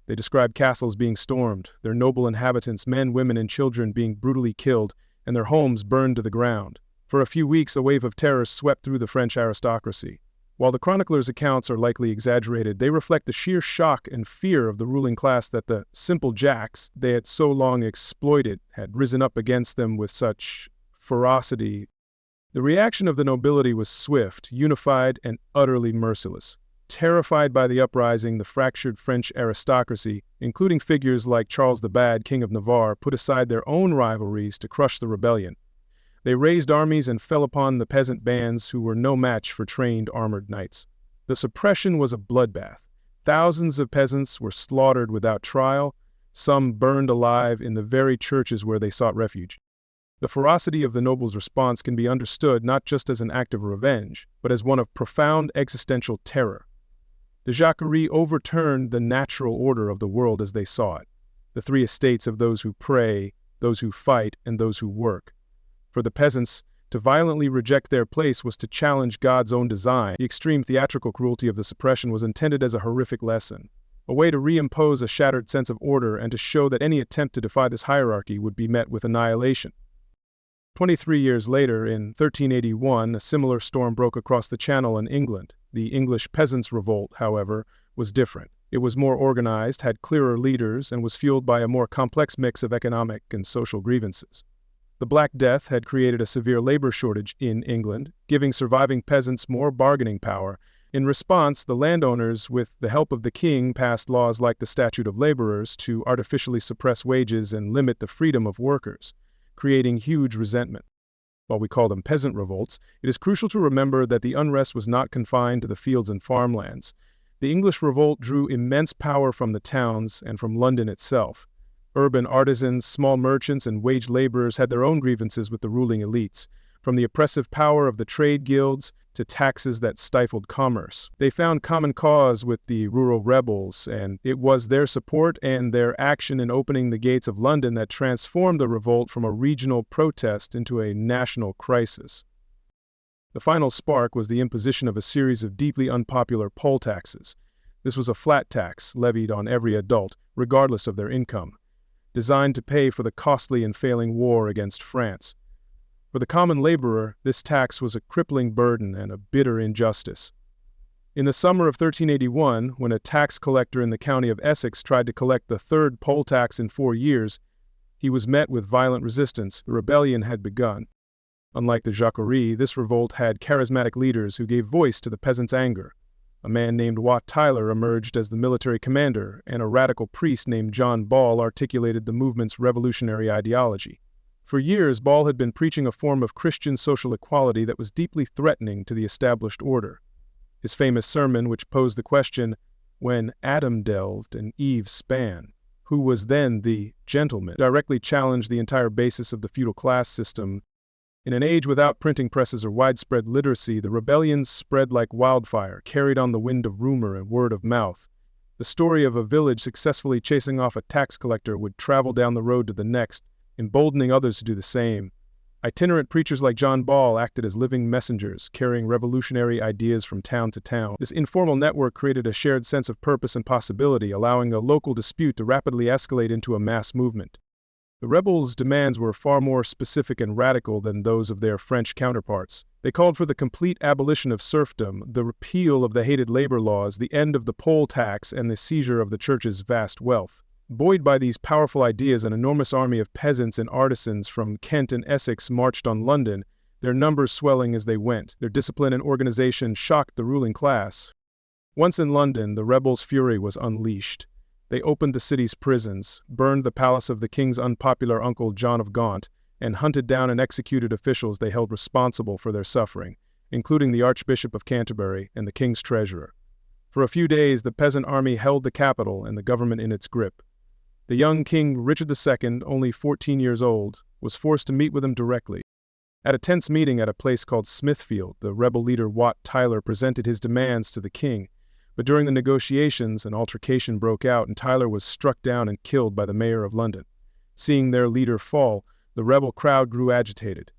They describe castles being stormed, their noble inhabitants, men, women, and children, being brutally killed, and their homes burned to the ground. For a few weeks, a wave of terror swept through the French aristocracy. While the chroniclers' accounts are likely exaggerated, they reflect the sheer shock and fear of the ruling class that the simple jacks they had so long exploited had risen up against them with such ferocity. The reaction of the nobility was swift, unified, and utterly merciless. Terrified by the uprising, the fractured French aristocracy, including figures like Charles the Bad, King of Navarre, put aside their own rivalries to crush the rebellion. They raised armies and fell upon the peasant bands who were no match for trained armored knights. The suppression was a bloodbath. Thousands of peasants were slaughtered without trial, some burned alive in the very churches where they sought refuge. The ferocity of the nobles' response can be understood not just as an act of revenge, but as one of profound existential terror. The Jacquerie overturned the natural order of the world as they saw it, the three estates of those who pray, those who fight, and those who work. For the peasants, to violently reject their place was to challenge God's own design. The extreme theatrical cruelty of the suppression was intended as a horrific lesson, a way to reimpose a shattered sense of order and to show that any attempt to defy this hierarchy would be met with annihilation. 23 years later, in 1381, a similar storm broke across the Channel in England. The English Peasants Revolt, however, was different. It was more organized, had clearer leaders, and was fueled by a more complex mix of economic and social grievances. The Black Death had created a severe labor shortage in England, giving surviving peasants more bargaining power. In response, the landowners, with the help of the king, passed laws like the Statute of Laborers to artificially suppress wages and limit the freedom of workers, creating huge resentment. While we call them peasant revolts, it is crucial to remember that the unrest was not confined to the fields and farmlands. The English revolt drew immense power from the towns and from London itself. Urban artisans, small merchants, and wage laborers had their own grievances with the ruling elites. from the oppressive power of the trade guilds to taxes that stifled commerce. They found common cause with the rural rebels, and it was their support and their action in opening the gates of London that transformed the revolt from a regional protest into a national crisis. The final spark was the imposition of a series of deeply unpopular poll taxes. This was a flat tax levied on every adult, regardless of their income, designed to pay for the costly and failing war against France. For the common laborer, this tax was a crippling burden and a bitter injustice. In the summer of 1381, when a tax collector in the county of Essex tried to collect the third poll tax in 4 years, he was met with violent resistance. The rebellion had begun. Unlike the Jacquerie, this revolt had charismatic leaders who gave voice to the peasants' anger. A man named Wat Tyler emerged as the military commander, and a radical priest named John Ball articulated the movement's revolutionary ideology. For years, Ball had been preaching a form of Christian social equality that was deeply threatening to the established order. His famous sermon, which posed the question, "When Adam delved and Eve span, who was then the gentleman?" directly challenged the entire basis of the feudal class system. In an age without printing presses or widespread literacy, the rebellions spread like wildfire, carried on the wind of rumor and word of mouth. The story of a village successfully chasing off a tax collector would travel down the road to the next, emboldening others to do the same. Itinerant preachers like John Ball acted as living messengers, carrying revolutionary ideas from town to town. This informal network created a shared sense of purpose and possibility, allowing a local dispute to rapidly escalate into a mass movement. The rebels' demands were far more specific and radical than those of their French counterparts. They called for the complete abolition of serfdom, the repeal of the hated labor laws, the end of the poll tax, and the seizure of the church's vast wealth. Buoyed by these powerful ideas, an enormous army of peasants and artisans from Kent and Essex marched on London, their numbers swelling as they went. Their discipline and organization shocked the ruling class. Once in London, the rebels' fury was unleashed. They opened the city's prisons, burned the palace of the king's unpopular uncle John of Gaunt, and hunted down and executed officials they held responsible for their suffering, including the Archbishop of Canterbury and the king's treasurer. For a few days, the peasant army held the capital and the government in its grip. The young King Richard II, only 14 years old, was forced to meet with them directly. At a tense meeting at a place called Smithfield, the rebel leader Wat Tyler presented his demands to the king. But during the negotiations, an altercation broke out and Tyler was struck down and killed by the mayor of London. Seeing their leader fall, the rebel crowd grew agitated.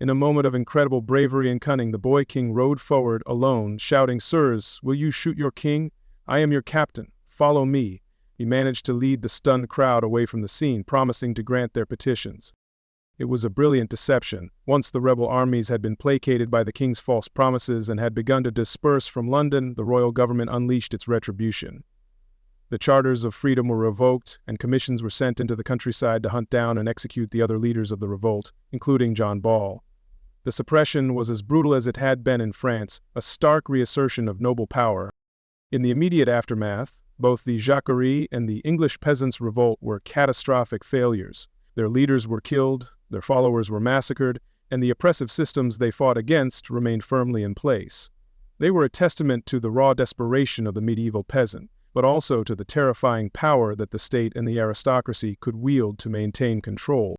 In a moment of incredible bravery and cunning, the boy king rode forward alone, shouting, "Sirs, will you shoot your king? I am your captain. Follow me." He managed to lead the stunned crowd away from the scene, promising to grant their petitions. It was a brilliant deception. Once the rebel armies had been placated by the king's false promises and had begun to disperse from London, the royal government unleashed its retribution. The charters of freedom were revoked, and commissions were sent into the countryside to hunt down and execute the other leaders of the revolt, including John Ball. The suppression was as brutal as it had been in France, a stark reassertion of noble power. In the immediate aftermath, both the Jacquerie and the English Peasants Revolt were catastrophic failures. Their leaders were killed, their followers were massacred, and the oppressive systems they fought against remained firmly in place. They were a testament to the raw desperation of the medieval peasant, but also to the terrifying power that the state and the aristocracy could wield to maintain control.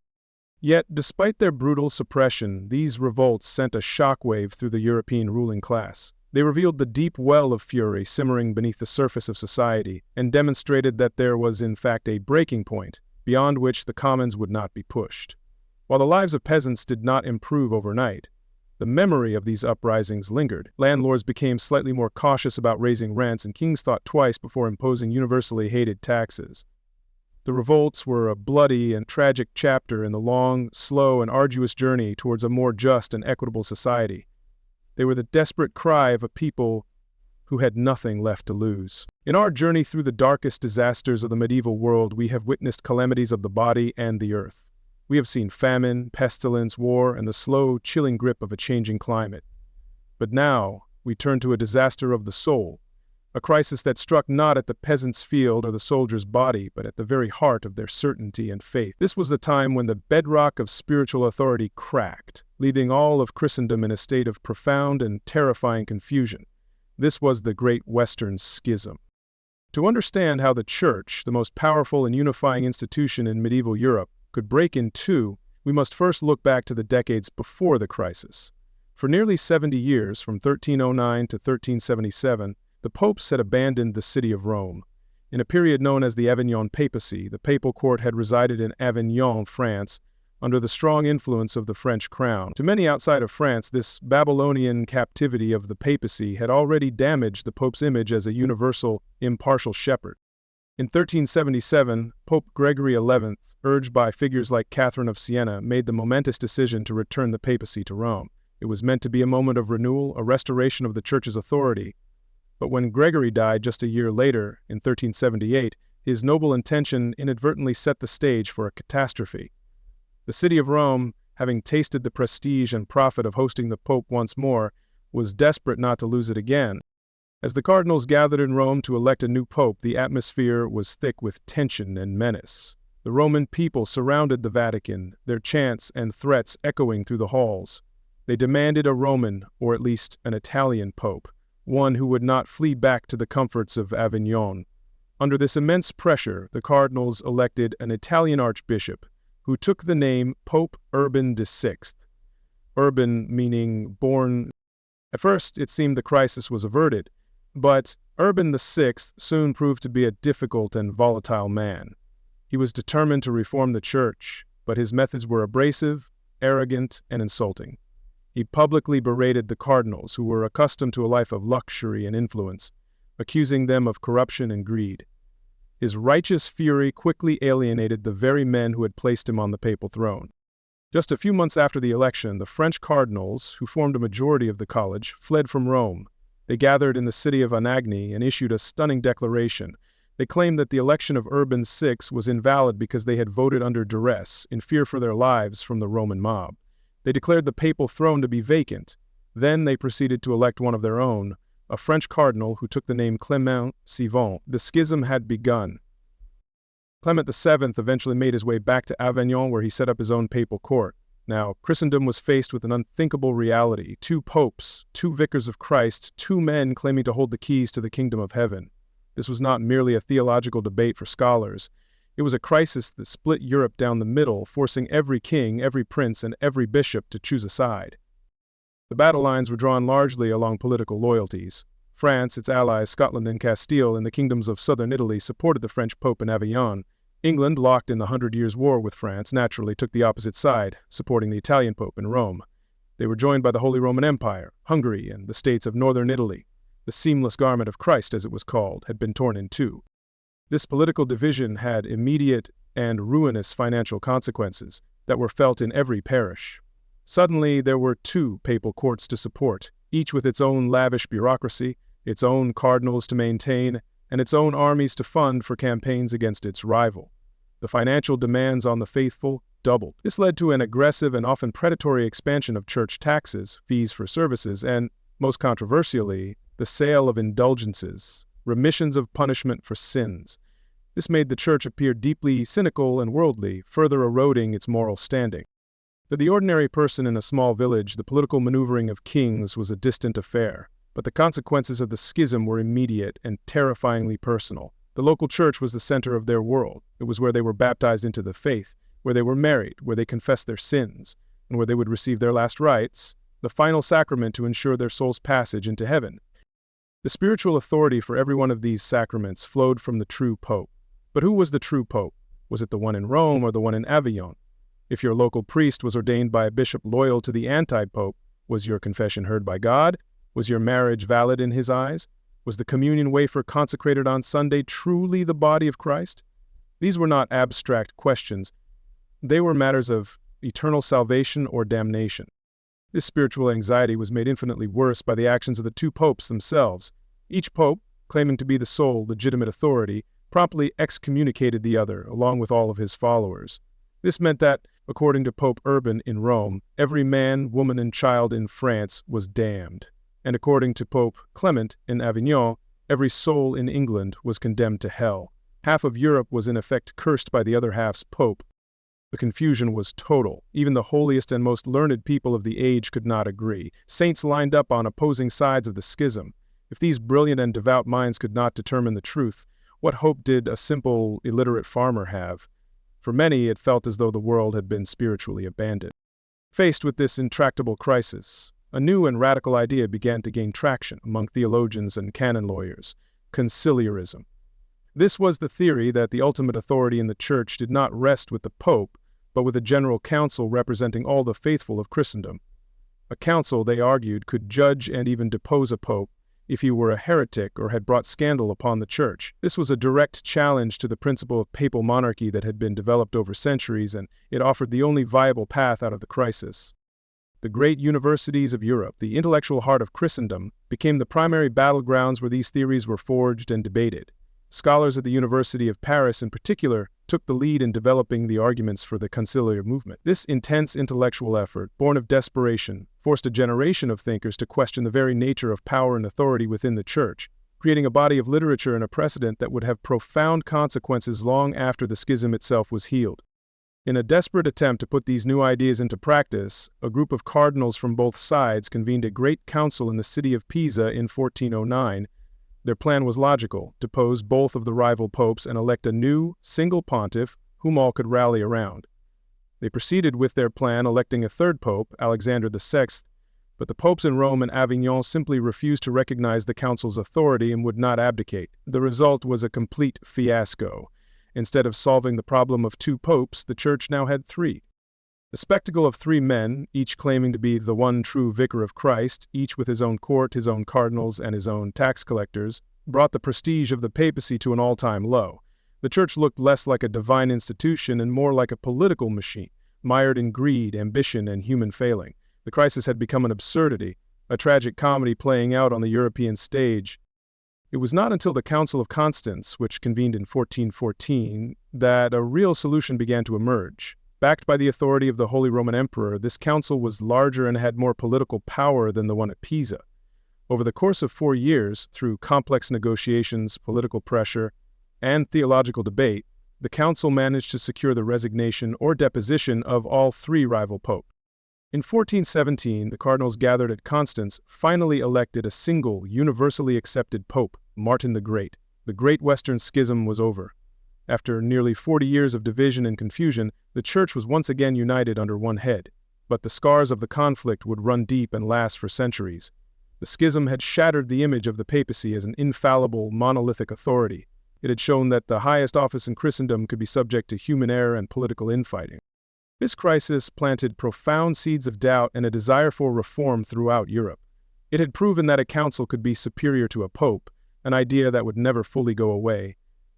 Yet, despite their brutal suppression, these revolts sent a shockwave through the European ruling class. They revealed the deep well of fury simmering beneath the surface of society, and demonstrated that there was in fact a breaking point, beyond which the commons would not be pushed. While the lives of peasants did not improve overnight, the memory of these uprisings lingered. Landlords became slightly more cautious about raising rents, and kings thought twice before imposing universally hated taxes. The revolts were a bloody and tragic chapter in the long, slow, and arduous journey towards a more just and equitable society. They were the desperate cry of a people who had nothing left to lose. In our journey through the darkest disasters of the medieval world, we have witnessed calamities of the body and the earth. We have seen famine, pestilence, war, and the slow, chilling grip of a changing climate. But now, we turn to a disaster of the soul, a crisis that struck not at the peasant's field or the soldier's body, but at the very heart of their certainty and faith. This was the time when the bedrock of spiritual authority cracked, leaving all of Christendom in a state of profound and terrifying confusion. This was the Great Western Schism. To understand how the Church, the most powerful and unifying institution in medieval Europe, could break in two, we must first look back to the decades before the crisis. For nearly 70 years, from 1309 to 1377, the popes had abandoned the city of Rome. In a period known as the Avignon Papacy, the papal court had resided in Avignon, France, under the strong influence of the French crown. To many outside of France, this Babylonian captivity of the papacy had already damaged the pope's image as a universal, impartial shepherd. In 1377, Pope Gregory XI, urged by figures like Catherine of Siena, made the momentous decision to return the papacy to Rome. It was meant to be a moment of renewal, a restoration of the Church's authority. But when Gregory died just a year later, in 1378, his noble intention inadvertently set the stage for a catastrophe. The city of Rome, having tasted the prestige and profit of hosting the Pope once more, was desperate not to lose it again. As the cardinals gathered in Rome to elect a new pope, the atmosphere was thick with tension and menace. The Roman people surrounded the Vatican, their chants and threats echoing through the halls. They demanded a Roman, or at least an Italian pope, one who would not flee back to the comforts of Avignon. Under this immense pressure, the cardinals elected an Italian archbishop, who took the name Pope Urban VI. Urban meaning born. At first, it seemed the crisis was averted, but Urban VI soon proved to be a difficult and volatile man. He was determined to reform the church, but his methods were abrasive, arrogant, and insulting. He publicly berated the cardinals, who were accustomed to a life of luxury and influence, accusing them of corruption and greed. His righteous fury quickly alienated the very men who had placed him on the papal throne. Just a few months after the election, the French cardinals, who formed a majority of the college, fled from Rome. They gathered in the city of Anagni and issued a stunning declaration. They claimed that the election of Urban VI was invalid because they had voted under duress, in fear for their lives from the Roman mob. They declared the papal throne to be vacant. Then they proceeded to elect one of their own, a French cardinal who took the name Clement Sivon. The schism had begun. Clement VII eventually made his way back to Avignon, where he set up his own papal court. Now, Christendom was faced with an unthinkable reality: two popes, two vicars of Christ, two men claiming to hold the keys to the kingdom of heaven. This was not merely a theological debate for scholars. It was a crisis that split Europe down the middle, forcing every king, every prince, and every bishop to choose a side. The battle lines were drawn largely along political loyalties. France, its allies Scotland and Castile, and the kingdoms of southern Italy supported the French pope in Avignon. England, locked in the Hundred Years War with France, naturally took the opposite side, supporting the Italian pope in Rome. They were joined by the Holy Roman Empire, Hungary, and the states of northern Italy. The seamless garment of Christ, as it was called, had been torn in two. This political division had immediate and ruinous financial consequences that were felt in every parish. Suddenly, there were two papal courts to support, each with its own lavish bureaucracy, its own cardinals to maintain, and its own armies to fund for campaigns against its rival. The financial demands on the faithful doubled. This led to an aggressive and often predatory expansion of church taxes, fees for services, and, most controversially, the sale of indulgences, remissions of punishment for sins. This made the church appear deeply cynical and worldly, further eroding its moral standing. To the ordinary person in a small village, the political maneuvering of kings was a distant affair, but the consequences of the schism were immediate and terrifyingly personal. The local church was the center of their world. It was where they were baptized into the faith, where they were married, where they confessed their sins, and where they would receive their last rites, the final sacrament to ensure their soul's passage into heaven. The spiritual authority for every one of these sacraments flowed from the true pope. But who was the true pope? Was it the one in Rome or the one in Avignon? If your local priest was ordained by a bishop loyal to the anti-pope, was your confession heard by God? Was your marriage valid in his eyes? Was the communion wafer consecrated on Sunday truly the body of Christ? These were not abstract questions. They were matters of eternal salvation or damnation. This spiritual anxiety was made infinitely worse by the actions of the two popes themselves. Each pope, claiming to be the sole legitimate authority, promptly excommunicated the other, along with all of his followers. This meant that, according to Pope Urban in Rome, every man, woman, and child in France was damned. And according to Pope Clement in Avignon, every soul in England was condemned to hell. Half of Europe was in effect cursed by the other half's pope. The confusion was total. Even the holiest and most learned people of the age could not agree. Saints lined up on opposing sides of the schism. If these brilliant and devout minds could not determine the truth, what hope did a simple, illiterate farmer have? For many, it felt as though the world had been spiritually abandoned. Faced with this intractable crisis, a new and radical idea began to gain traction among theologians and canon lawyers: conciliarism. This was the theory that the ultimate authority in the Church did not rest with the Pope, but with a general council representing all the faithful of Christendom. A council, they argued, could judge and even depose a pope if he were a heretic or had brought scandal upon the Church. This was a direct challenge to the principle of papal monarchy that had been developed over centuries, and it offered the only viable path out of the crisis. The great universities of Europe, the intellectual heart of Christendom, became the primary battlegrounds where these theories were forged and debated. Scholars at the University of Paris, in particular, took the lead in developing the arguments for the conciliar movement. This intense intellectual effort, born of desperation, forced a generation of thinkers to question the very nature of power and authority within the Church, creating a body of literature and a precedent that would have profound consequences long after the schism itself was healed. In a desperate attempt to put these new ideas into practice, a group of cardinals from both sides convened a great council in the city of Pisa in 1409. Their plan was logical: depose both of the rival popes and elect a new, single pontiff whom all could rally around. They proceeded with their plan, electing a third pope, Alexander VI, but the popes in Rome and Avignon simply refused to recognize the council's authority and would not abdicate. The result was a complete fiasco. Instead of solving the problem of two popes, the Church now had three. The spectacle of three men, each claiming to be the one true vicar of Christ, each with his own court, his own cardinals, and his own tax collectors, brought the prestige of the papacy to an all-time low. The Church looked less like a divine institution and more like a political machine, mired in greed, ambition, and human failing. The crisis had become an absurdity, a tragic comedy playing out on the European stage. It was not until the Council of Constance, which convened in 1414, that a real solution began to emerge. Backed by the authority of the Holy Roman Emperor, this council was larger and had more political power than the one at Pisa. Over the course of 4 years, through complex negotiations, political pressure, and theological debate, the council managed to secure the resignation or deposition of all three rival popes. In 1417, the cardinals gathered at Constance finally elected a single, universally accepted pope, Martin the Great. The Great Western Schism was over. After nearly 40 years of division and confusion, the Church was once again united under one head. But the scars of the conflict would run deep and last for centuries. The schism had shattered the image of the papacy as an infallible, monolithic authority. It had shown that the highest office in Christendom could be subject to human error and political infighting. This crisis planted profound seeds of doubt and a desire for reform throughout Europe. It had proven that a council could be superior to a pope, an idea that would never fully go away,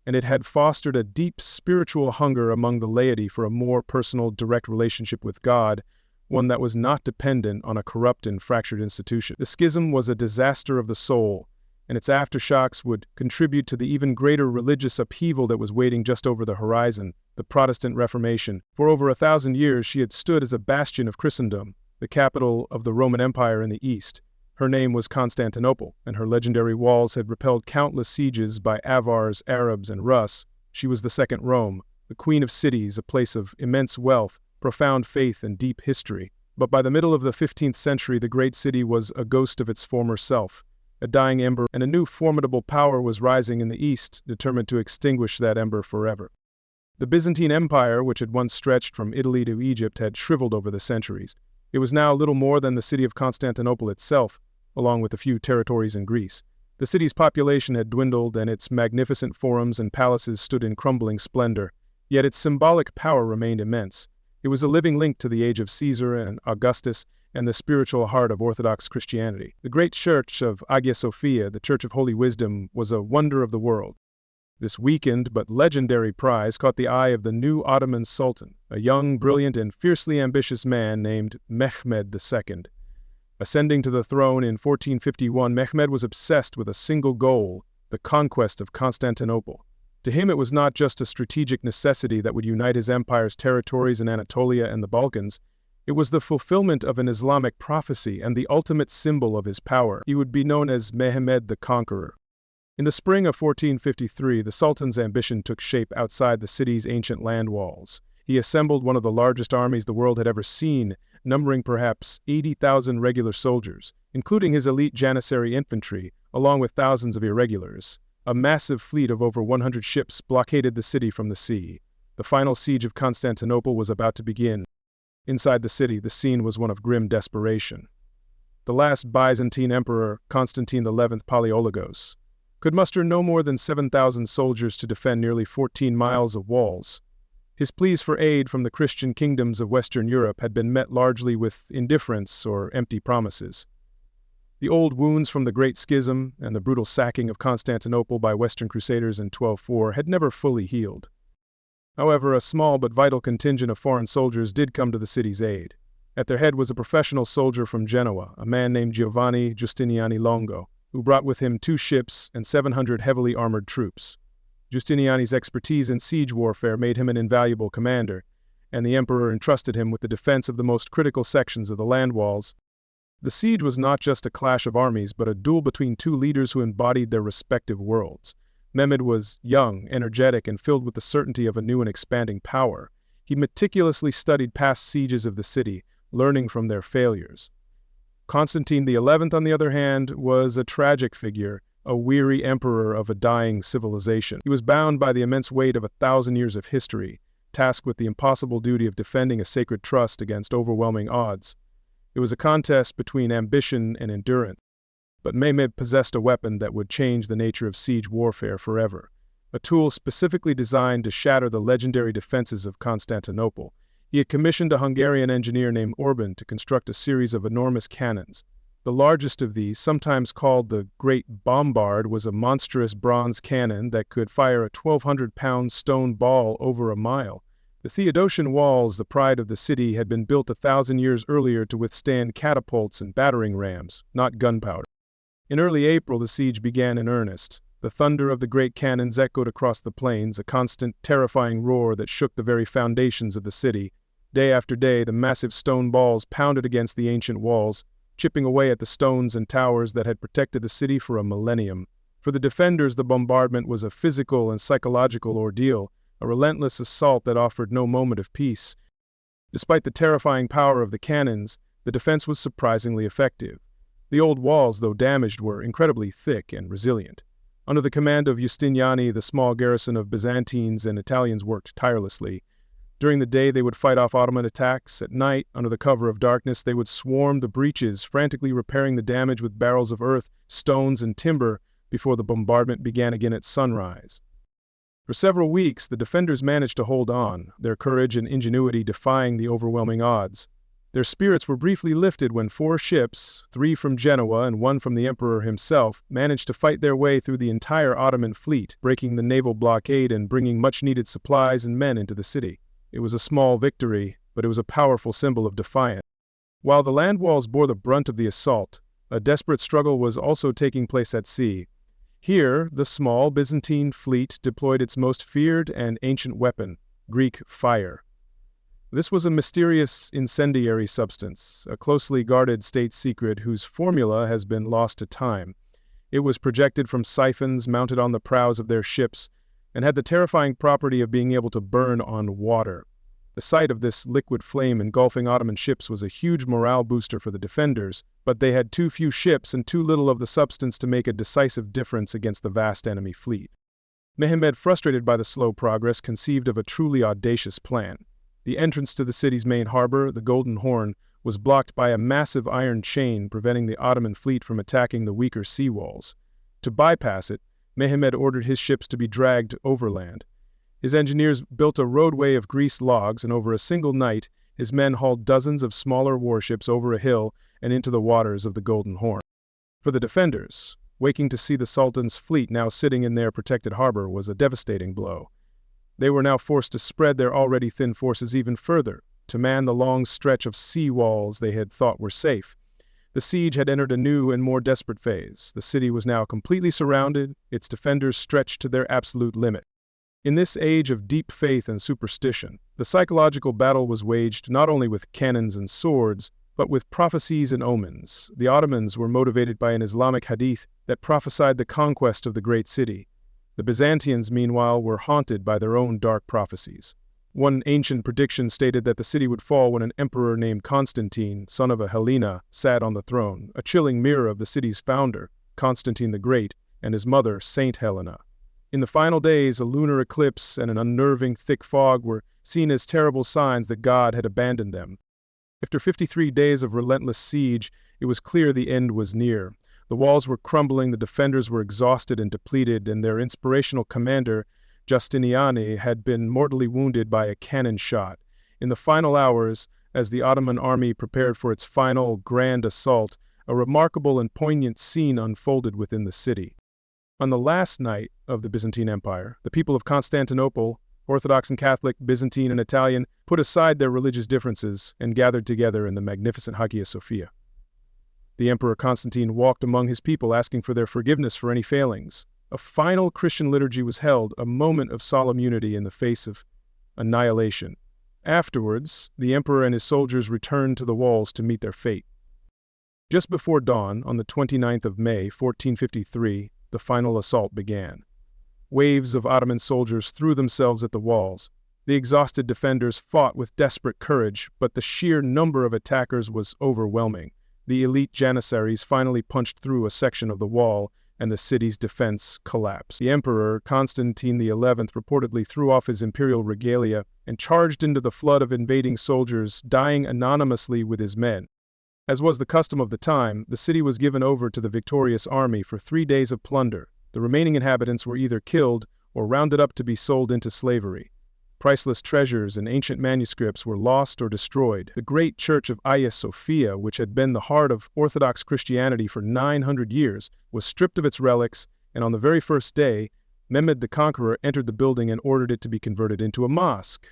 and it had fostered a deep spiritual hunger among the laity for a more personal, direct relationship with God, one that was not dependent on a corrupt and fractured institution. The schism was a disaster of the soul, and its aftershocks would contribute to the even greater religious upheaval that was waiting just over the horizon, the Protestant Reformation. For over 1,000 years, she had stood as a bastion of Christendom, the capital of the Roman Empire in the East. Her name was Constantinople, and her legendary walls had repelled countless sieges by Avars, Arabs, and Rus. She was the second Rome, the queen of cities, a place of immense wealth, profound faith, and deep history. But by the middle of the 15th century, the great city was a ghost of its former self, a dying ember, and a new formidable power was rising in the East, determined to extinguish that ember forever. The Byzantine Empire, which had once stretched from Italy to Egypt, had shriveled over the centuries. It was now little more than the city of Constantinople itself, along with a few territories in Greece. The city's population had dwindled, and its magnificent forums and palaces stood in crumbling splendor, yet its symbolic power remained immense. It was a living link to the age of Caesar and Augustus and the spiritual heart of Orthodox Christianity. The great church of Hagia Sophia, the Church of Holy Wisdom, was a wonder of the world. This weakened but legendary prize caught the eye of the new Ottoman Sultan, a young, brilliant, and fiercely ambitious man named Mehmed II. Ascending to the throne in 1451, Mehmed was obsessed with a single goal: the conquest of Constantinople. To him, it was not just a strategic necessity that would unite his empire's territories in Anatolia and the Balkans. It was the fulfillment of an Islamic prophecy and the ultimate symbol of his power. He would be known as Mehmed the Conqueror. In the spring of 1453, the Sultan's ambition took shape outside the city's ancient land walls. He assembled one of the largest armies the world had ever seen, numbering perhaps 80,000 regular soldiers, including his elite Janissary infantry, along with thousands of irregulars. A massive fleet of over 100 ships blockaded the city from the sea. The final siege of Constantinople was about to begin. Inside the city, the scene was one of grim desperation. The last Byzantine emperor, Constantine XI Palaeologos, could muster no more than 7,000 soldiers to defend nearly 14 miles of walls. His pleas for aid from the Christian kingdoms of Western Europe had been met largely with indifference or empty promises. The old wounds from the Great Schism and the brutal sacking of Constantinople by Western Crusaders in 1204 had never fully healed. However, a small but vital contingent of foreign soldiers did come to the city's aid. At their head was a professional soldier from Genoa, a man named Giovanni Giustiniani Longo, who brought with him 2 ships and 700 heavily armored troops. Giustiniani's expertise in siege warfare made him an invaluable commander, and the emperor entrusted him with the defense of the most critical sections of the land walls. The siege was not just a clash of armies, but a duel between 2 leaders who embodied their respective worlds. Mehmed was young, energetic, and filled with the certainty of a new and expanding power. He meticulously studied past sieges of the city, learning from their failures. Constantine XI, on the other hand, was a tragic figure, a weary emperor of a dying civilization. He was bound by the immense weight of 1,000 years of history, tasked with the impossible duty of defending a sacred trust against overwhelming odds. It was a contest between ambition and endurance. But Mehmed possessed a weapon that would change the nature of siege warfare forever, a tool specifically designed to shatter the legendary defenses of Constantinople. He had commissioned a Hungarian engineer named Orban to construct a series of enormous cannons. The largest of these, sometimes called the Great Bombard, was a monstrous bronze cannon that could fire a 1,200-pound stone ball over a mile. The Theodosian walls, the pride of the city, had been built 1,000 years earlier to withstand catapults and battering rams, not gunpowder. In early April, the siege began in earnest. The thunder of the great cannons echoed across the plains, a constant, terrifying roar that shook the very foundations of the city. Day after day, the massive stone balls pounded against the ancient walls, chipping away at the stones and towers that had protected the city for a millennium. For the defenders, the bombardment was a physical and psychological ordeal, a relentless assault that offered no moment of peace. Despite the terrifying power of the cannons, the defense was surprisingly effective. The old walls, though damaged, were incredibly thick and resilient. Under the command of Giustiniani, the small garrison of Byzantines and Italians worked tirelessly. During the day, they would fight off Ottoman attacks. At night, under the cover of darkness, they would swarm the breaches, frantically repairing the damage with barrels of earth, stones, and timber before the bombardment began again at sunrise. For several weeks, the defenders managed to hold on, their courage and ingenuity defying the overwhelming odds. Their spirits were briefly lifted when 4 ships, 3 from Genoa and 1 from the emperor himself, managed to fight their way through the entire Ottoman fleet, breaking the naval blockade and bringing much-needed supplies and men into the city. It was a small victory, but it was a powerful symbol of defiance. While the land walls bore the brunt of the assault, a desperate struggle was also taking place at sea. Here, the small Byzantine fleet deployed its most feared and ancient weapon, Greek fire. This was a mysterious incendiary substance, a closely guarded state secret whose formula has been lost to time. It was projected from siphons mounted on the prows of their ships and had the terrifying property of being able to burn on water. The sight of this liquid flame engulfing Ottoman ships was a huge morale booster for the defenders, but they had too few ships and too little of the substance to make a decisive difference against the vast enemy fleet. Mehmed, frustrated by the slow progress, conceived of a truly audacious plan. The entrance to the city's main harbor, the Golden Horn, was blocked by a massive iron chain preventing the Ottoman fleet from attacking the weaker seawalls. To bypass it, Mehmed ordered his ships to be dragged overland. His engineers built a roadway of greased logs, and over a single night, his men hauled dozens of smaller warships over a hill and into the waters of the Golden Horn. For the defenders, waking to see the Sultan's fleet now sitting in their protected harbor was a devastating blow. They were now forced to spread their already thin forces even further, to man the long stretch of sea walls they had thought were safe. The siege had entered a new and more desperate phase. The city was now completely surrounded, its defenders stretched to their absolute limit. In this age of deep faith and superstition, the psychological battle was waged not only with cannons and swords, but with prophecies and omens. The Ottomans were motivated by an Islamic hadith that prophesied the conquest of the great city. The Byzantines, meanwhile, were haunted by their own dark prophecies. One ancient prediction stated that the city would fall when an emperor named Constantine, son of a Helena, sat on the throne, a chilling mirror of the city's founder, Constantine the Great, and his mother, Saint Helena. In the final days, a lunar eclipse and an unnerving thick fog were seen as terrible signs that God had abandoned them. After 53 days of relentless siege, it was clear the end was near. The walls were crumbling, the defenders were exhausted and depleted, and their inspirational commander, Justiniani, had been mortally wounded by a cannon shot. In the final hours, as the Ottoman army prepared for its final grand assault, a remarkable and poignant scene unfolded within the city. On the last night of the Byzantine Empire, the people of Constantinople, Orthodox and Catholic, Byzantine and Italian, put aside their religious differences and gathered together in the magnificent Hagia Sophia. The Emperor Constantine walked among his people asking for their forgiveness for any failings. A final Christian liturgy was held, a moment of solemn unity in the face of annihilation. Afterwards, the emperor and his soldiers returned to the walls to meet their fate. Just before dawn, on the 29th of May, 1453, the final assault began. Waves of Ottoman soldiers threw themselves at the walls. The exhausted defenders fought with desperate courage, but the sheer number of attackers was overwhelming. The elite janissaries finally punched through a section of the wall, and the city's defense collapsed. The emperor, Constantine XI, reportedly threw off his imperial regalia and charged into the flood of invading soldiers, dying anonymously with his men. As was the custom of the time, the city was given over to the victorious army for 3 days of plunder. The remaining inhabitants were either killed or rounded up to be sold into slavery. Priceless treasures and ancient manuscripts were lost or destroyed. The great church of Hagia Sophia, which had been the heart of Orthodox Christianity for 900 years, was stripped of its relics, and on the very first day, Mehmed the Conqueror entered the building and ordered it to be converted into a mosque.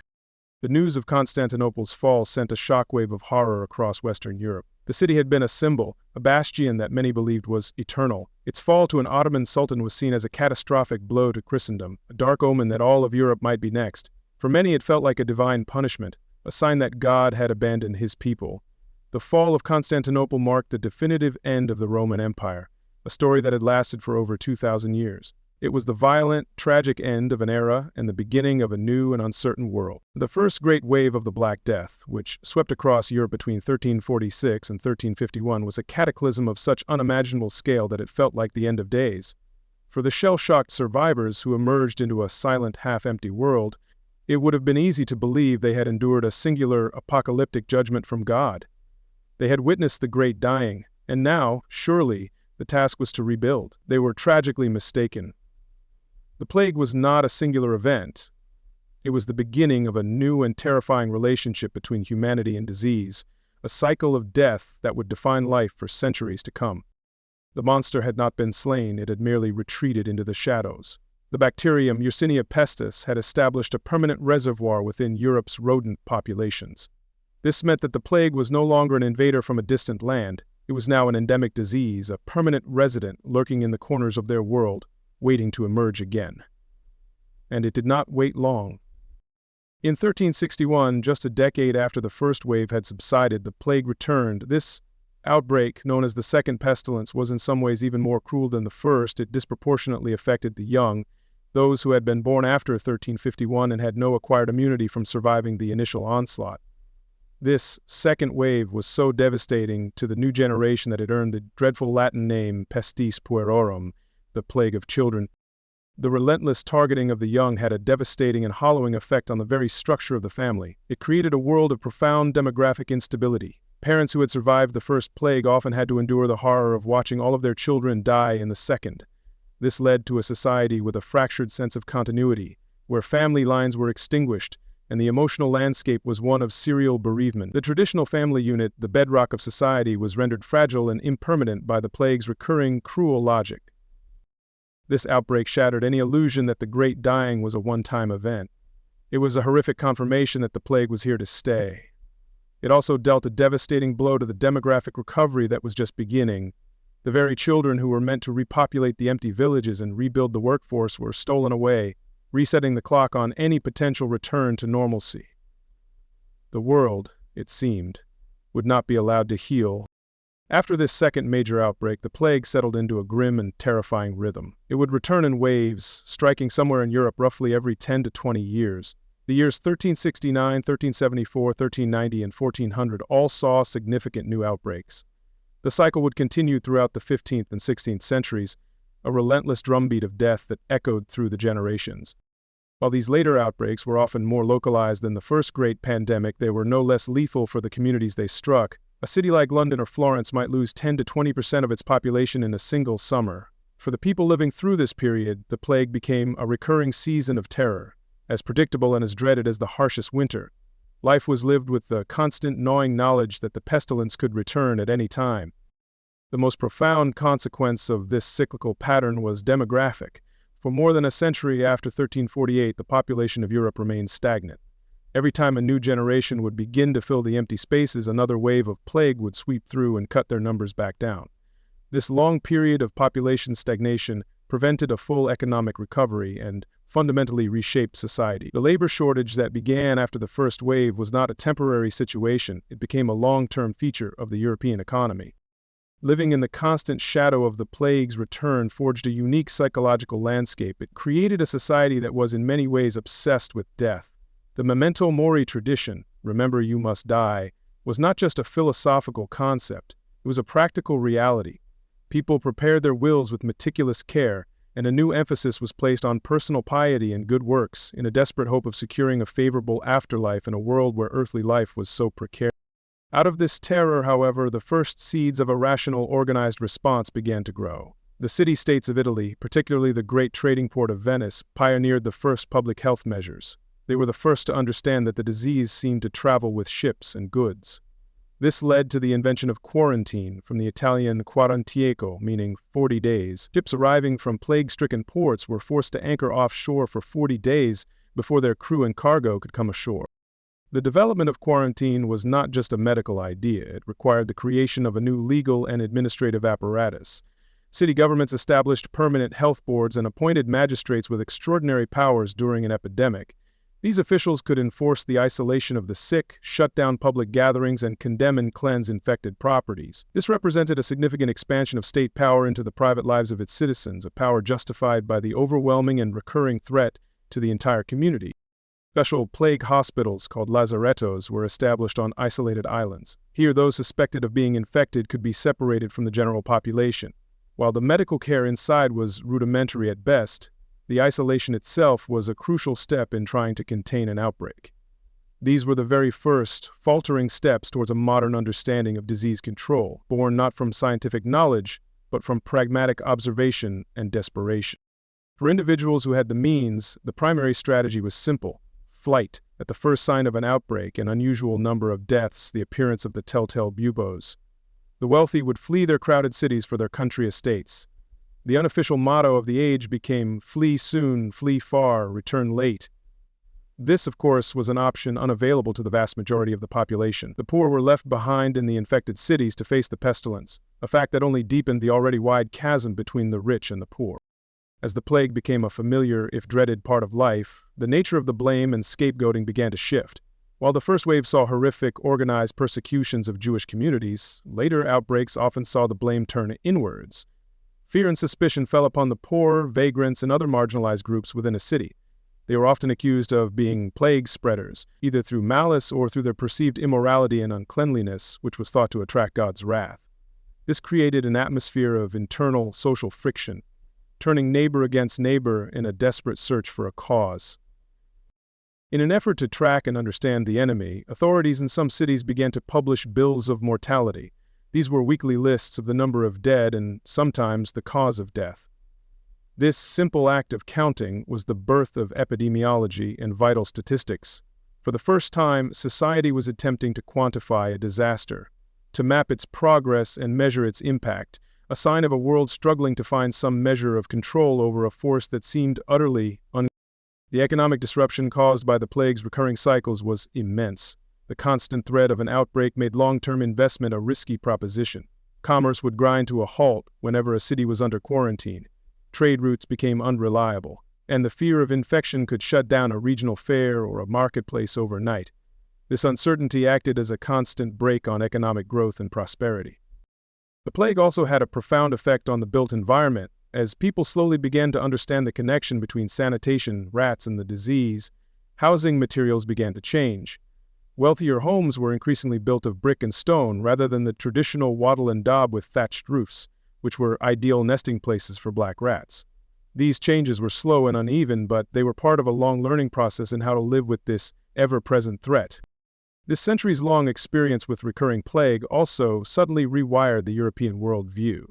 The news of Constantinople's fall sent a shockwave of horror across Western Europe. The city had been a symbol, a bastion that many believed was eternal. Its fall to an Ottoman sultan was seen as a catastrophic blow to Christendom, a dark omen that all of Europe might be next. For many, it felt like a divine punishment, a sign that God had abandoned his people. The fall of Constantinople marked the definitive end of the Roman Empire, a story that had lasted for over 2,000 years. It was the violent, tragic end of an era and the beginning of a new and uncertain world. The first great wave of the Black Death, which swept across Europe between 1346 and 1351, was a cataclysm of such unimaginable scale that it felt like the end of days. For the shell-shocked survivors who emerged into a silent, half-empty world, it would have been easy to believe they had endured a singular apocalyptic judgment from God. They had witnessed the Great Dying, and now, surely, the task was to rebuild. They were tragically mistaken. The plague was not a singular event. It was the beginning of a new and terrifying relationship between humanity and disease, a cycle of death that would define life for centuries to come. The monster had not been slain, it had merely retreated into the shadows. The bacterium Yersinia pestis had established a permanent reservoir within Europe's rodent populations. This meant that the plague was no longer an invader from a distant land. It was now an endemic disease, a permanent resident lurking in the corners of their world, waiting to emerge again. And it did not wait long. In 1361, just a decade after the first wave had subsided, the plague returned. This outbreak, known as the Second Pestilence, was in some ways even more cruel than the first. It disproportionately affected the young, those who had been born after 1351 and had no acquired immunity from surviving the initial onslaught. This second wave was so devastating to the new generation that it earned the dreadful Latin name Pestis Puerorum, the plague of children. The relentless targeting of the young had a devastating and hollowing effect on the very structure of the family. It created a world of profound demographic instability. Parents who had survived the first plague often had to endure the horror of watching all of their children die in the second. This led to a society with a fractured sense of continuity, where family lines were extinguished, and the emotional landscape was one of serial bereavement. The traditional family unit, the bedrock of society, was rendered fragile and impermanent by the plague's recurring, cruel logic. This outbreak shattered any illusion that the Great Dying was a one-time event. It was a horrific confirmation that the plague was here to stay. It also dealt a devastating blow to the demographic recovery that was just beginning. The very children who were meant to repopulate the empty villages and rebuild the workforce were stolen away, resetting the clock on any potential return to normalcy. The world, it seemed, would not be allowed to heal. After this second major outbreak, the plague settled into a grim and terrifying rhythm. It would return in waves, striking somewhere in Europe roughly every 10 to 20 years. The years 1369, 1374, 1390, and 1400 all saw significant new outbreaks. The cycle would continue throughout the 15th and 16th centuries, a relentless drumbeat of death that echoed through the generations. While these later outbreaks were often more localized than the first great pandemic, they were no less lethal for the communities they struck. A city like London or Florence might lose 10 to 20% of its population in a single summer. For the people living through this period, the plague became a recurring season of terror, as predictable and as dreaded as the harshest winter. Life was lived with the constant gnawing knowledge that the pestilence could return at any time. The most profound consequence of this cyclical pattern was demographic. For more than a century after 1348, the population of Europe remained stagnant. Every time a new generation would begin to fill the empty spaces, another wave of plague would sweep through and cut their numbers back down. This long period of population stagnation prevented a full economic recovery and fundamentally reshaped society. The labor shortage that began after the first wave was not a temporary situation. It became a long-term feature of the European economy. Living in the constant shadow of the plague's return forged a unique psychological landscape. It created a society that was in many ways obsessed with death. The memento mori tradition, remember you must die, was not just a philosophical concept. It was a practical reality. People prepared their wills with meticulous care, and a new emphasis was placed on personal piety and good works in a desperate hope of securing a favorable afterlife in a world where earthly life was so precarious. Out of this terror, however, the first seeds of a rational, organized response began to grow. The city-states of Italy, particularly the great trading port of Venice, pioneered the first public health measures. They were the first to understand that the disease seemed to travel with ships and goods. This led to the invention of quarantine, from the Italian quarantieco, meaning 40 days. Ships arriving from plague-stricken ports were forced to anchor offshore for 40 days before their crew and cargo could come ashore. The development of quarantine was not just a medical idea. It required the creation of a new legal and administrative apparatus. City governments established permanent health boards and appointed magistrates with extraordinary powers during an epidemic. These officials could enforce the isolation of the sick, shut down public gatherings, and condemn and cleanse infected properties. This represented a significant expansion of state power into the private lives of its citizens, a power justified by the overwhelming and recurring threat to the entire community. Special plague hospitals, called lazarettos, were established on isolated islands. Here, those suspected of being infected could be separated from the general population. While the medical care inside was rudimentary at best, the isolation itself was a crucial step in trying to contain an outbreak. These were the very first, faltering steps towards a modern understanding of disease control, born not from scientific knowledge, but from pragmatic observation and desperation. For individuals who had the means, the primary strategy was simple: flight. At the first sign of an outbreak, an unusual number of deaths, the appearance of the telltale buboes, the wealthy would flee their crowded cities for their country estates. The unofficial motto of the age became "Flee soon, flee far, return late." This, of course, was an option unavailable to the vast majority of the population. The poor were left behind in the infected cities to face the pestilence, a fact that only deepened the already wide chasm between the rich and the poor. As the plague became a familiar, if dreaded, part of life, the nature of the blame and scapegoating began to shift. While the first wave saw horrific, organized persecutions of Jewish communities, later outbreaks often saw the blame turn inwards. Fear and suspicion fell upon the poor, vagrants, and other marginalized groups within a city. They were often accused of being plague spreaders, either through malice or through their perceived immorality and uncleanliness, which was thought to attract God's wrath. This created an atmosphere of internal social friction, turning neighbor against neighbor in a desperate search for a cause. In an effort to track and understand the enemy, authorities in some cities began to publish bills of mortality. These were weekly lists of the number of dead and, sometimes, the cause of death. This simple act of counting was the birth of epidemiology and vital statistics. For the first time, society was attempting to quantify a disaster, to map its progress and measure its impact, a sign of a world struggling to find some measure of control over a force that seemed utterly uncontrollable. The economic disruption caused by the plague's recurring cycles was immense. The constant threat of an outbreak made long-term investment a risky proposition. Commerce would grind to a halt whenever a city was under quarantine. Trade routes became unreliable, and the fear of infection could shut down a regional fair or a marketplace overnight. This uncertainty acted as a constant brake on economic growth and prosperity. The plague also had a profound effect on the built environment. As people slowly began to understand the connection between sanitation, rats, and the disease, housing materials began to change. Wealthier homes were increasingly built of brick and stone rather than the traditional wattle and daub with thatched roofs, which were ideal nesting places for black rats. These changes were slow and uneven, but they were part of a long learning process in how to live with this ever-present threat. This centuries-long experience with recurring plague also suddenly rewired the European worldview.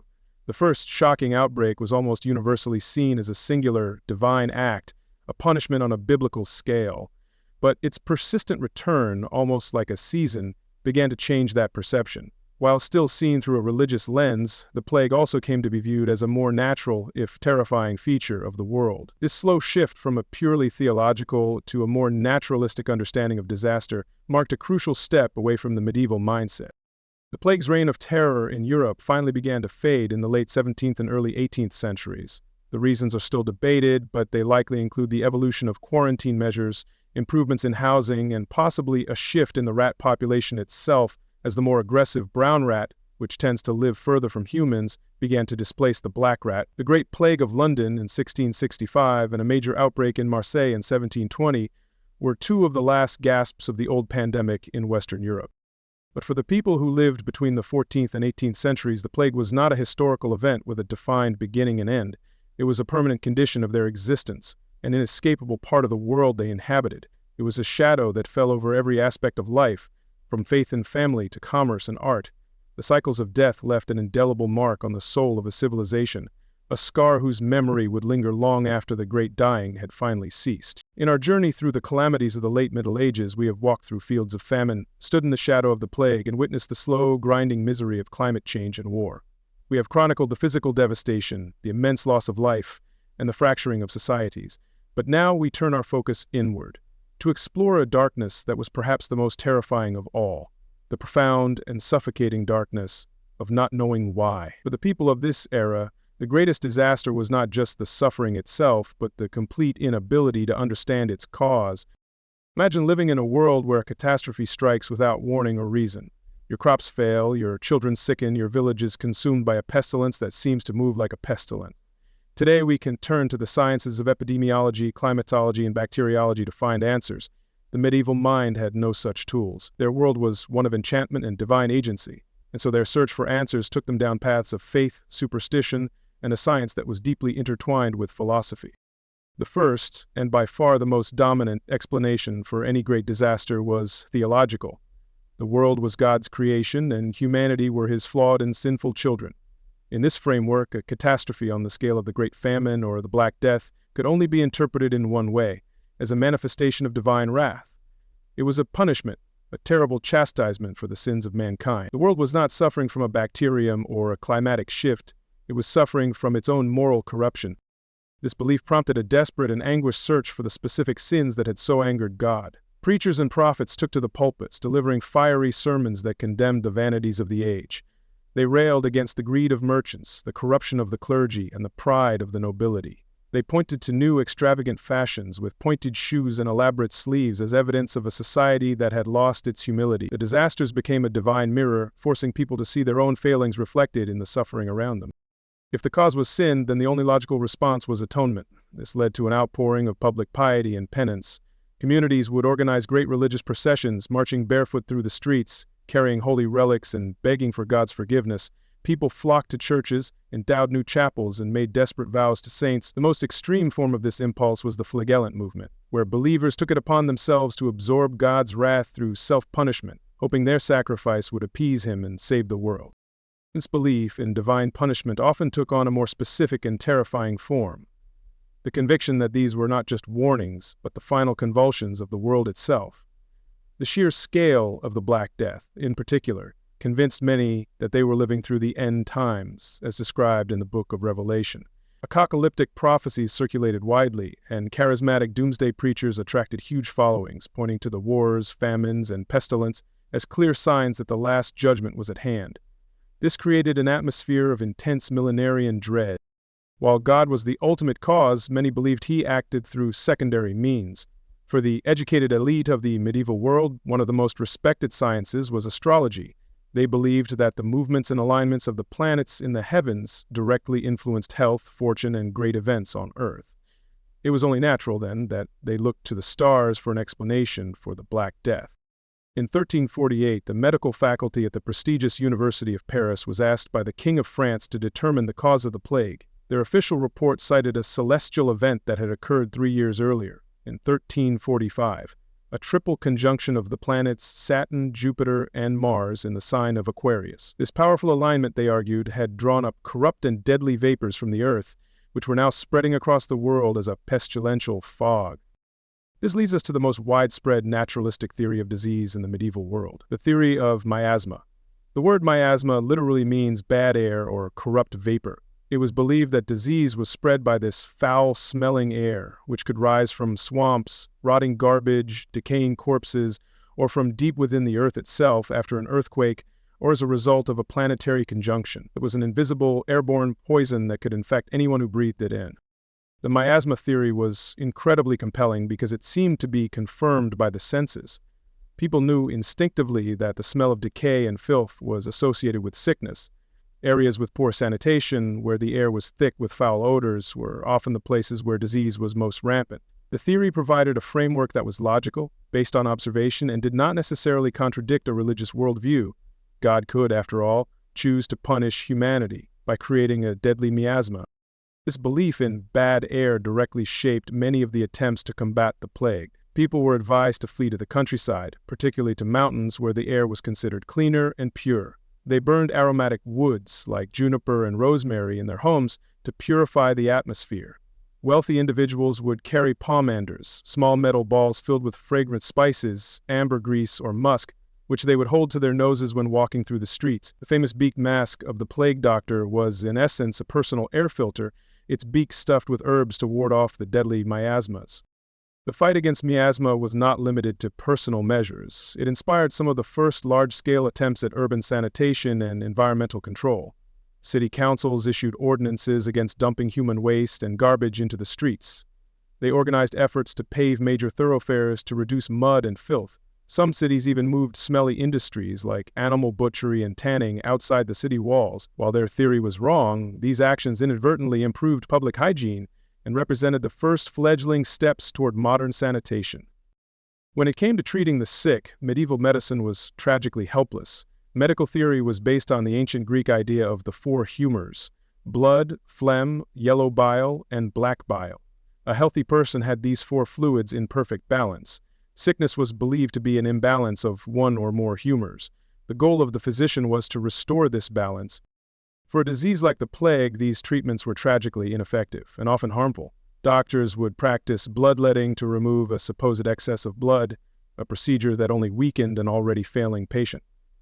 The first shocking outbreak was almost universally seen as a singular, divine act, a punishment on a biblical scale. But its persistent return, almost like a season, began to change that perception. While still seen through a religious lens, the plague also came to be viewed as a more natural, if terrifying, feature of the world. This slow shift from a purely theological to a more naturalistic understanding of disaster marked a crucial step away from the medieval mindset. The plague's reign of terror in Europe finally began to fade in the late 17th and early 18th centuries. The reasons are still debated, but they likely include the evolution of quarantine measures, improvements in housing, and possibly a shift in the rat population itself as the more aggressive brown rat, which tends to live further from humans, began to displace the black rat. The Great Plague of London in 1665 and a major outbreak in Marseille in 1720 were two of the last gasps of the old pandemic in Western Europe. But for the people who lived between the 14th and 18th centuries, the plague was not a historical event with a defined beginning and end. It was a permanent condition of their existence, an inescapable part of the world they inhabited. It was a shadow that fell over every aspect of life, from faith and family to commerce and art. The cycles of death left an indelible mark on the soul of a civilization, a scar whose memory would linger long after the great dying had finally ceased. In our journey through the calamities of the late Middle Ages, we have walked through fields of famine, stood in the shadow of the plague, and witnessed the slow, grinding misery of climate change and war. We have chronicled the physical devastation, the immense loss of life, and the fracturing of societies. But now we turn our focus inward, to explore a darkness that was perhaps the most terrifying of all, the profound and suffocating darkness of not knowing why. For the people of this era, the greatest disaster was not just the suffering itself, but the complete inability to understand its cause. Imagine living in a world where a catastrophe strikes without warning or reason. Your crops fail, your children sicken, your village is consumed by a pestilence that seems to move like a pestilence. Today we can turn to the sciences of epidemiology, climatology, and bacteriology to find answers. The medieval mind had no such tools. Their world was one of enchantment and divine agency, and so their search for answers took them down paths of faith, superstition, and a science that was deeply intertwined with philosophy. The first, and by far the most dominant, explanation for any great disaster was theological. The world was God's creation, and humanity were his flawed and sinful children. In this framework, a catastrophe on the scale of the Great Famine or the Black Death could only be interpreted in one way, as a manifestation of divine wrath. It was a punishment, a terrible chastisement for the sins of mankind. The world was not suffering from a bacterium or a climatic shift. It was suffering from its own moral corruption. This belief prompted a desperate and anguished search for the specific sins that had so angered God. Preachers and prophets took to the pulpits, delivering fiery sermons that condemned the vanities of the age. They railed against the greed of merchants, the corruption of the clergy, and the pride of the nobility. They pointed to new extravagant fashions with pointed shoes and elaborate sleeves as evidence of a society that had lost its humility. The disasters became a divine mirror, forcing people to see their own failings reflected in the suffering around them. If the cause was sin, then the only logical response was atonement. This led to an outpouring of public piety and penance. Communities would organize great religious processions, marching barefoot through the streets, carrying holy relics and begging for God's forgiveness. People flocked to churches, endowed new chapels, and made desperate vows to saints. The most extreme form of this impulse was the flagellant movement, where believers took it upon themselves to absorb God's wrath through self-punishment, hoping their sacrifice would appease him and save the world. This belief in divine punishment often took on a more specific and terrifying form. The conviction that these were not just warnings, but the final convulsions of the world itself. The sheer scale of the Black Death, in particular, convinced many that they were living through the end times, as described in the Book of Revelation. Apocalyptic prophecies circulated widely, and charismatic doomsday preachers attracted huge followings, pointing to the wars, famines, and pestilence as clear signs that the last judgment was at hand. This created an atmosphere of intense millenarian dread. While God was the ultimate cause, many believed he acted through secondary means. For the educated elite of the medieval world, one of the most respected sciences was astrology. They believed that the movements and alignments of the planets in the heavens directly influenced health, fortune, and great events on Earth. It was only natural, then, that they looked to the stars for an explanation for the Black Death. In 1348, the medical faculty at the prestigious University of Paris was asked by the King of France to determine the cause of the plague. Their official report cited a celestial event that had occurred 3 years earlier, in 1345, a triple conjunction of the planets Saturn, Jupiter, and Mars in the sign of Aquarius. This powerful alignment, they argued, had drawn up corrupt and deadly vapors from the Earth, which were now spreading across the world as a pestilential fog. This leads us to the most widespread naturalistic theory of disease in the medieval world, the theory of miasma. The word miasma literally means bad air or corrupt vapor. It was believed that disease was spread by this foul-smelling air, which could rise from swamps, rotting garbage, decaying corpses, or from deep within the earth itself after an earthquake, or as a result of a planetary conjunction. It was an invisible, airborne poison that could infect anyone who breathed it in. The miasma theory was incredibly compelling because it seemed to be confirmed by the senses. People knew instinctively that the smell of decay and filth was associated with sickness. Areas with poor sanitation, where the air was thick with foul odors, were often the places where disease was most rampant. The theory provided a framework that was logical, based on observation, and did not necessarily contradict a religious worldview. God could, after all, choose to punish humanity by creating a deadly miasma. This belief in bad air directly shaped many of the attempts to combat the plague. People were advised to flee to the countryside, particularly to mountains where the air was considered cleaner and pure. They burned aromatic woods like juniper and rosemary in their homes to purify the atmosphere. Wealthy individuals would carry pomanders, small metal balls filled with fragrant spices, ambergris, or musk, which they would hold to their noses when walking through the streets. The famous beaked mask of the plague doctor was, in essence, a personal air filter, its beak stuffed with herbs to ward off the deadly miasmas. The fight against miasma was not limited to personal measures. It inspired some of the first large-scale attempts at urban sanitation and environmental control. City councils issued ordinances against dumping human waste and garbage into the streets. They organized efforts to pave major thoroughfares to reduce mud and filth. Some cities even moved smelly industries like animal butchery and tanning outside the city walls. While their theory was wrong, these actions inadvertently improved public hygiene and represented the first fledgling steps toward modern sanitation. When it came to treating the sick, medieval medicine was tragically helpless. Medical theory was based on the ancient Greek idea of the four humors: blood, phlegm, yellow bile, and black bile. A healthy person had these four fluids in perfect balance. Sickness was believed to be an imbalance of one or more humors. The goal of the physician was to restore this balance. For a disease like the plague, these treatments were tragically ineffective and often harmful. Doctors would practice bloodletting to remove a supposed excess of blood, a procedure that only weakened an already failing patient.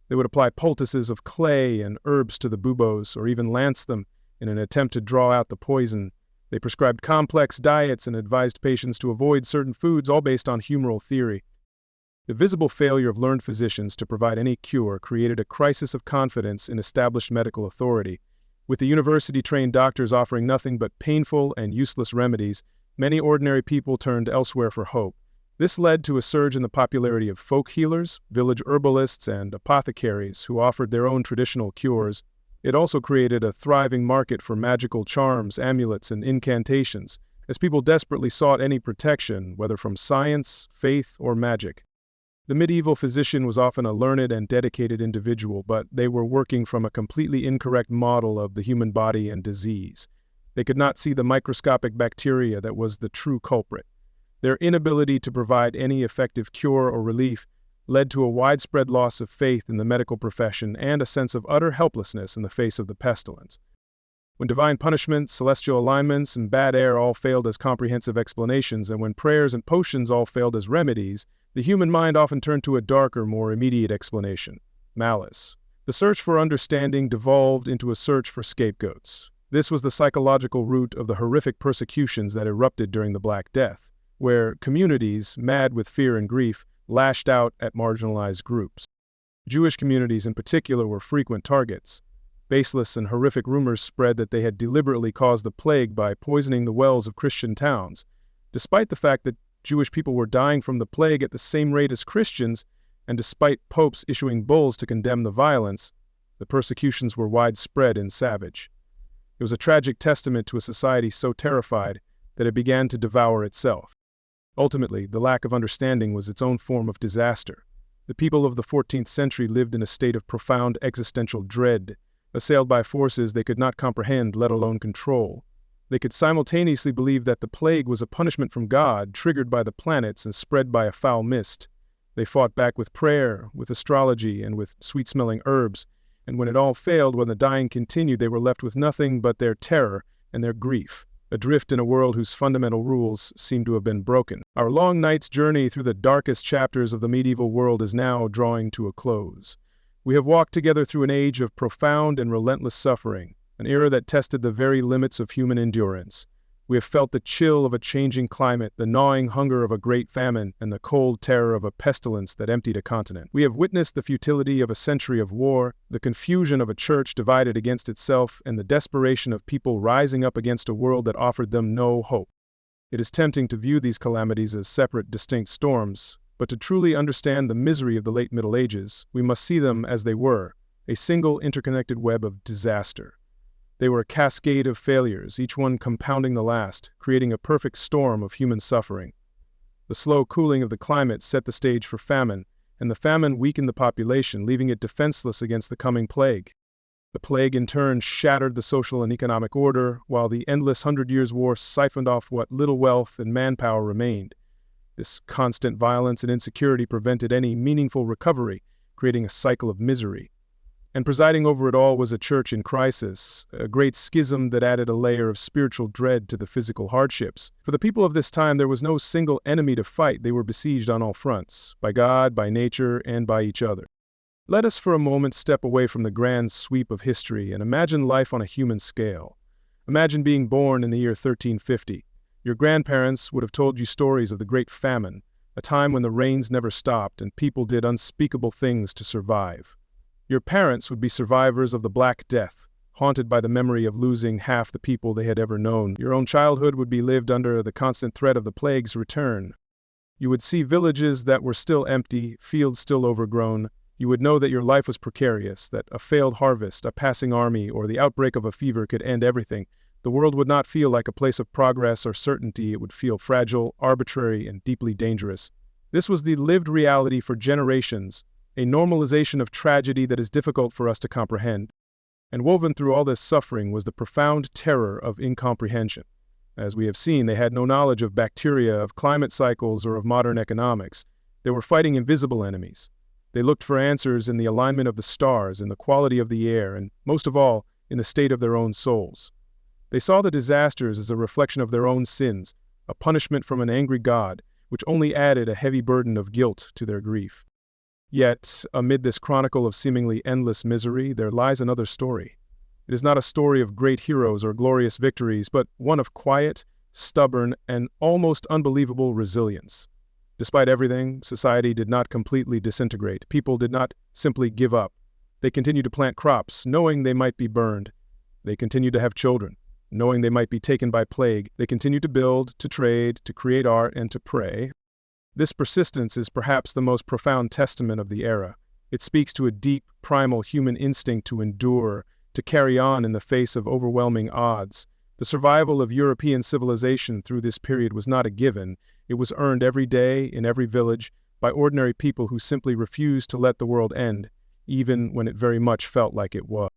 They would apply poultices of clay and herbs to the buboes, or even lance them in an attempt to draw out the poison. They prescribed complex diets and advised patients to avoid certain foods, all based on humoral theory. The visible failure of learned physicians to provide any cure created a crisis of confidence in established medical authority. With the university-trained doctors offering nothing but painful and useless remedies, many ordinary people turned elsewhere for hope. This led to a surge in the popularity of folk healers, village herbalists, and apothecaries who offered their own traditional cures. It also created a thriving market for magical charms, amulets, and incantations, as people desperately sought any protection, whether from science, faith, or magic. The medieval physician was often a learned and dedicated individual, but they were working from a completely incorrect model of the human body and disease. They could not see the microscopic bacteria that was the true culprit. Their inability to provide any effective cure or relief led to a widespread loss of faith in the medical profession and a sense of utter helplessness in the face of the pestilence. When divine punishment, celestial alignments, and bad air all failed as comprehensive explanations, and when prayers and potions all failed as remedies, the human mind often turned to a darker, more immediate explanation: malice. The search for understanding devolved into a search for scapegoats. This was the psychological root of the horrific persecutions that erupted during the Black Death, where communities, mad with fear and grief, lashed out at marginalized groups. Jewish communities in particular were frequent targets. Baseless and horrific rumors spread that they had deliberately caused the plague by poisoning the wells of Christian towns. Despite the fact that Jewish people were dying from the plague at the same rate as Christians, and despite popes issuing bulls to condemn the violence, the persecutions were widespread and savage. It was a tragic testament to a society so terrified that it began to devour itself. Ultimately, the lack of understanding was its own form of disaster. The people of the 14th century lived in a state of profound existential dread, assailed by forces they could not comprehend, let alone control. They could simultaneously believe that the plague was a punishment from God, triggered by the planets and spread by a foul mist. They fought back with prayer, with astrology, and with sweet-smelling herbs, and when it all failed, when the dying continued, they were left with nothing but their terror and their grief, adrift in a world whose fundamental rules seemed to have been broken. Our long night's journey through the darkest chapters of the medieval world is now drawing to a close. We have walked together through an age of profound and relentless suffering, an era that tested the very limits of human endurance. We have felt the chill of a changing climate, the gnawing hunger of a great famine, and the cold terror of a pestilence that emptied a continent. We have witnessed the futility of a century of war, the confusion of a church divided against itself, and the desperation of people rising up against a world that offered them no hope. It is tempting to view these calamities as separate, distinct storms, but to truly understand the misery of the late Middle Ages, we must see them as they were, a single interconnected web of disaster. They were a cascade of failures, each one compounding the last, creating a perfect storm of human suffering. The slow cooling of the climate set the stage for famine, and the famine weakened the population, leaving it defenseless against the coming plague. The plague in turn shattered the social and economic order, while the endless 100 Years' War siphoned off what little wealth and manpower remained. This constant violence and insecurity prevented any meaningful recovery, creating a cycle of misery. And presiding over it all was a church in crisis, a great schism that added a layer of spiritual dread to the physical hardships. For the people of this time, there was no single enemy to fight. They were besieged on all fronts, by God, by nature, and by each other. Let us for a moment step away from the grand sweep of history and imagine life on a human scale. Imagine being born in the year 1350. Your grandparents would have told you stories of the Great Famine, a time when the rains never stopped and people did unspeakable things to survive. Your parents would be survivors of the Black Death, haunted by the memory of losing half the people they had ever known. Your own childhood would be lived under the constant threat of the plague's return. You would see villages that were still empty, fields still overgrown. You would know that your life was precarious, that a failed harvest, a passing army, or the outbreak of a fever could end everything. The world would not feel like a place of progress or certainty. It would feel fragile, arbitrary, and deeply dangerous. This was the lived reality for generations, a normalization of tragedy that is difficult for us to comprehend. And woven through all this suffering was the profound terror of incomprehension. As we have seen, they had no knowledge of bacteria, of climate cycles, or of modern economics. They were fighting invisible enemies. They looked for answers in the alignment of the stars, in the quality of the air, and, most of all, in the state of their own souls. They saw the disasters as a reflection of their own sins, a punishment from an angry God, which only added a heavy burden of guilt to their grief. Yet, amid this chronicle of seemingly endless misery, there lies another story. It is not a story of great heroes or glorious victories, but one of quiet, stubborn, and almost unbelievable resilience. Despite everything, society did not completely disintegrate. People did not simply give up. They continued to plant crops, knowing they might be burned. They continued to have children, knowing they might be taken by plague. They continued to build, to trade, to create art, and to pray. This persistence is perhaps the most profound testament of the era. It speaks to a deep, primal human instinct to endure, to carry on in the face of overwhelming odds. The survival of European civilization through this period was not a given. It was earned every day, in every village, by ordinary people who simply refused to let the world end, even when it very much felt like it was.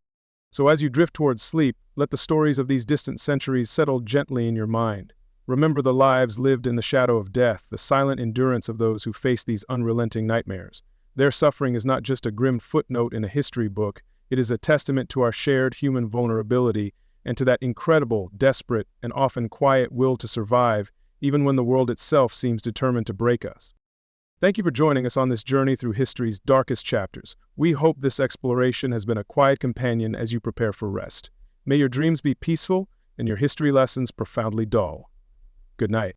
So as you drift towards sleep, let the stories of these distant centuries settle gently in your mind. Remember the lives lived in the shadow of death, the silent endurance of those who face these unrelenting nightmares. Their suffering is not just a grim footnote in a history book. It is a testament to our shared human vulnerability and to that incredible, desperate, and often quiet will to survive, even when the world itself seems determined to break us. Thank you for joining us on this journey through history's darkest chapters. We hope this exploration has been a quiet companion as you prepare for rest. May your dreams be peaceful and your history lessons profoundly dull. Good night.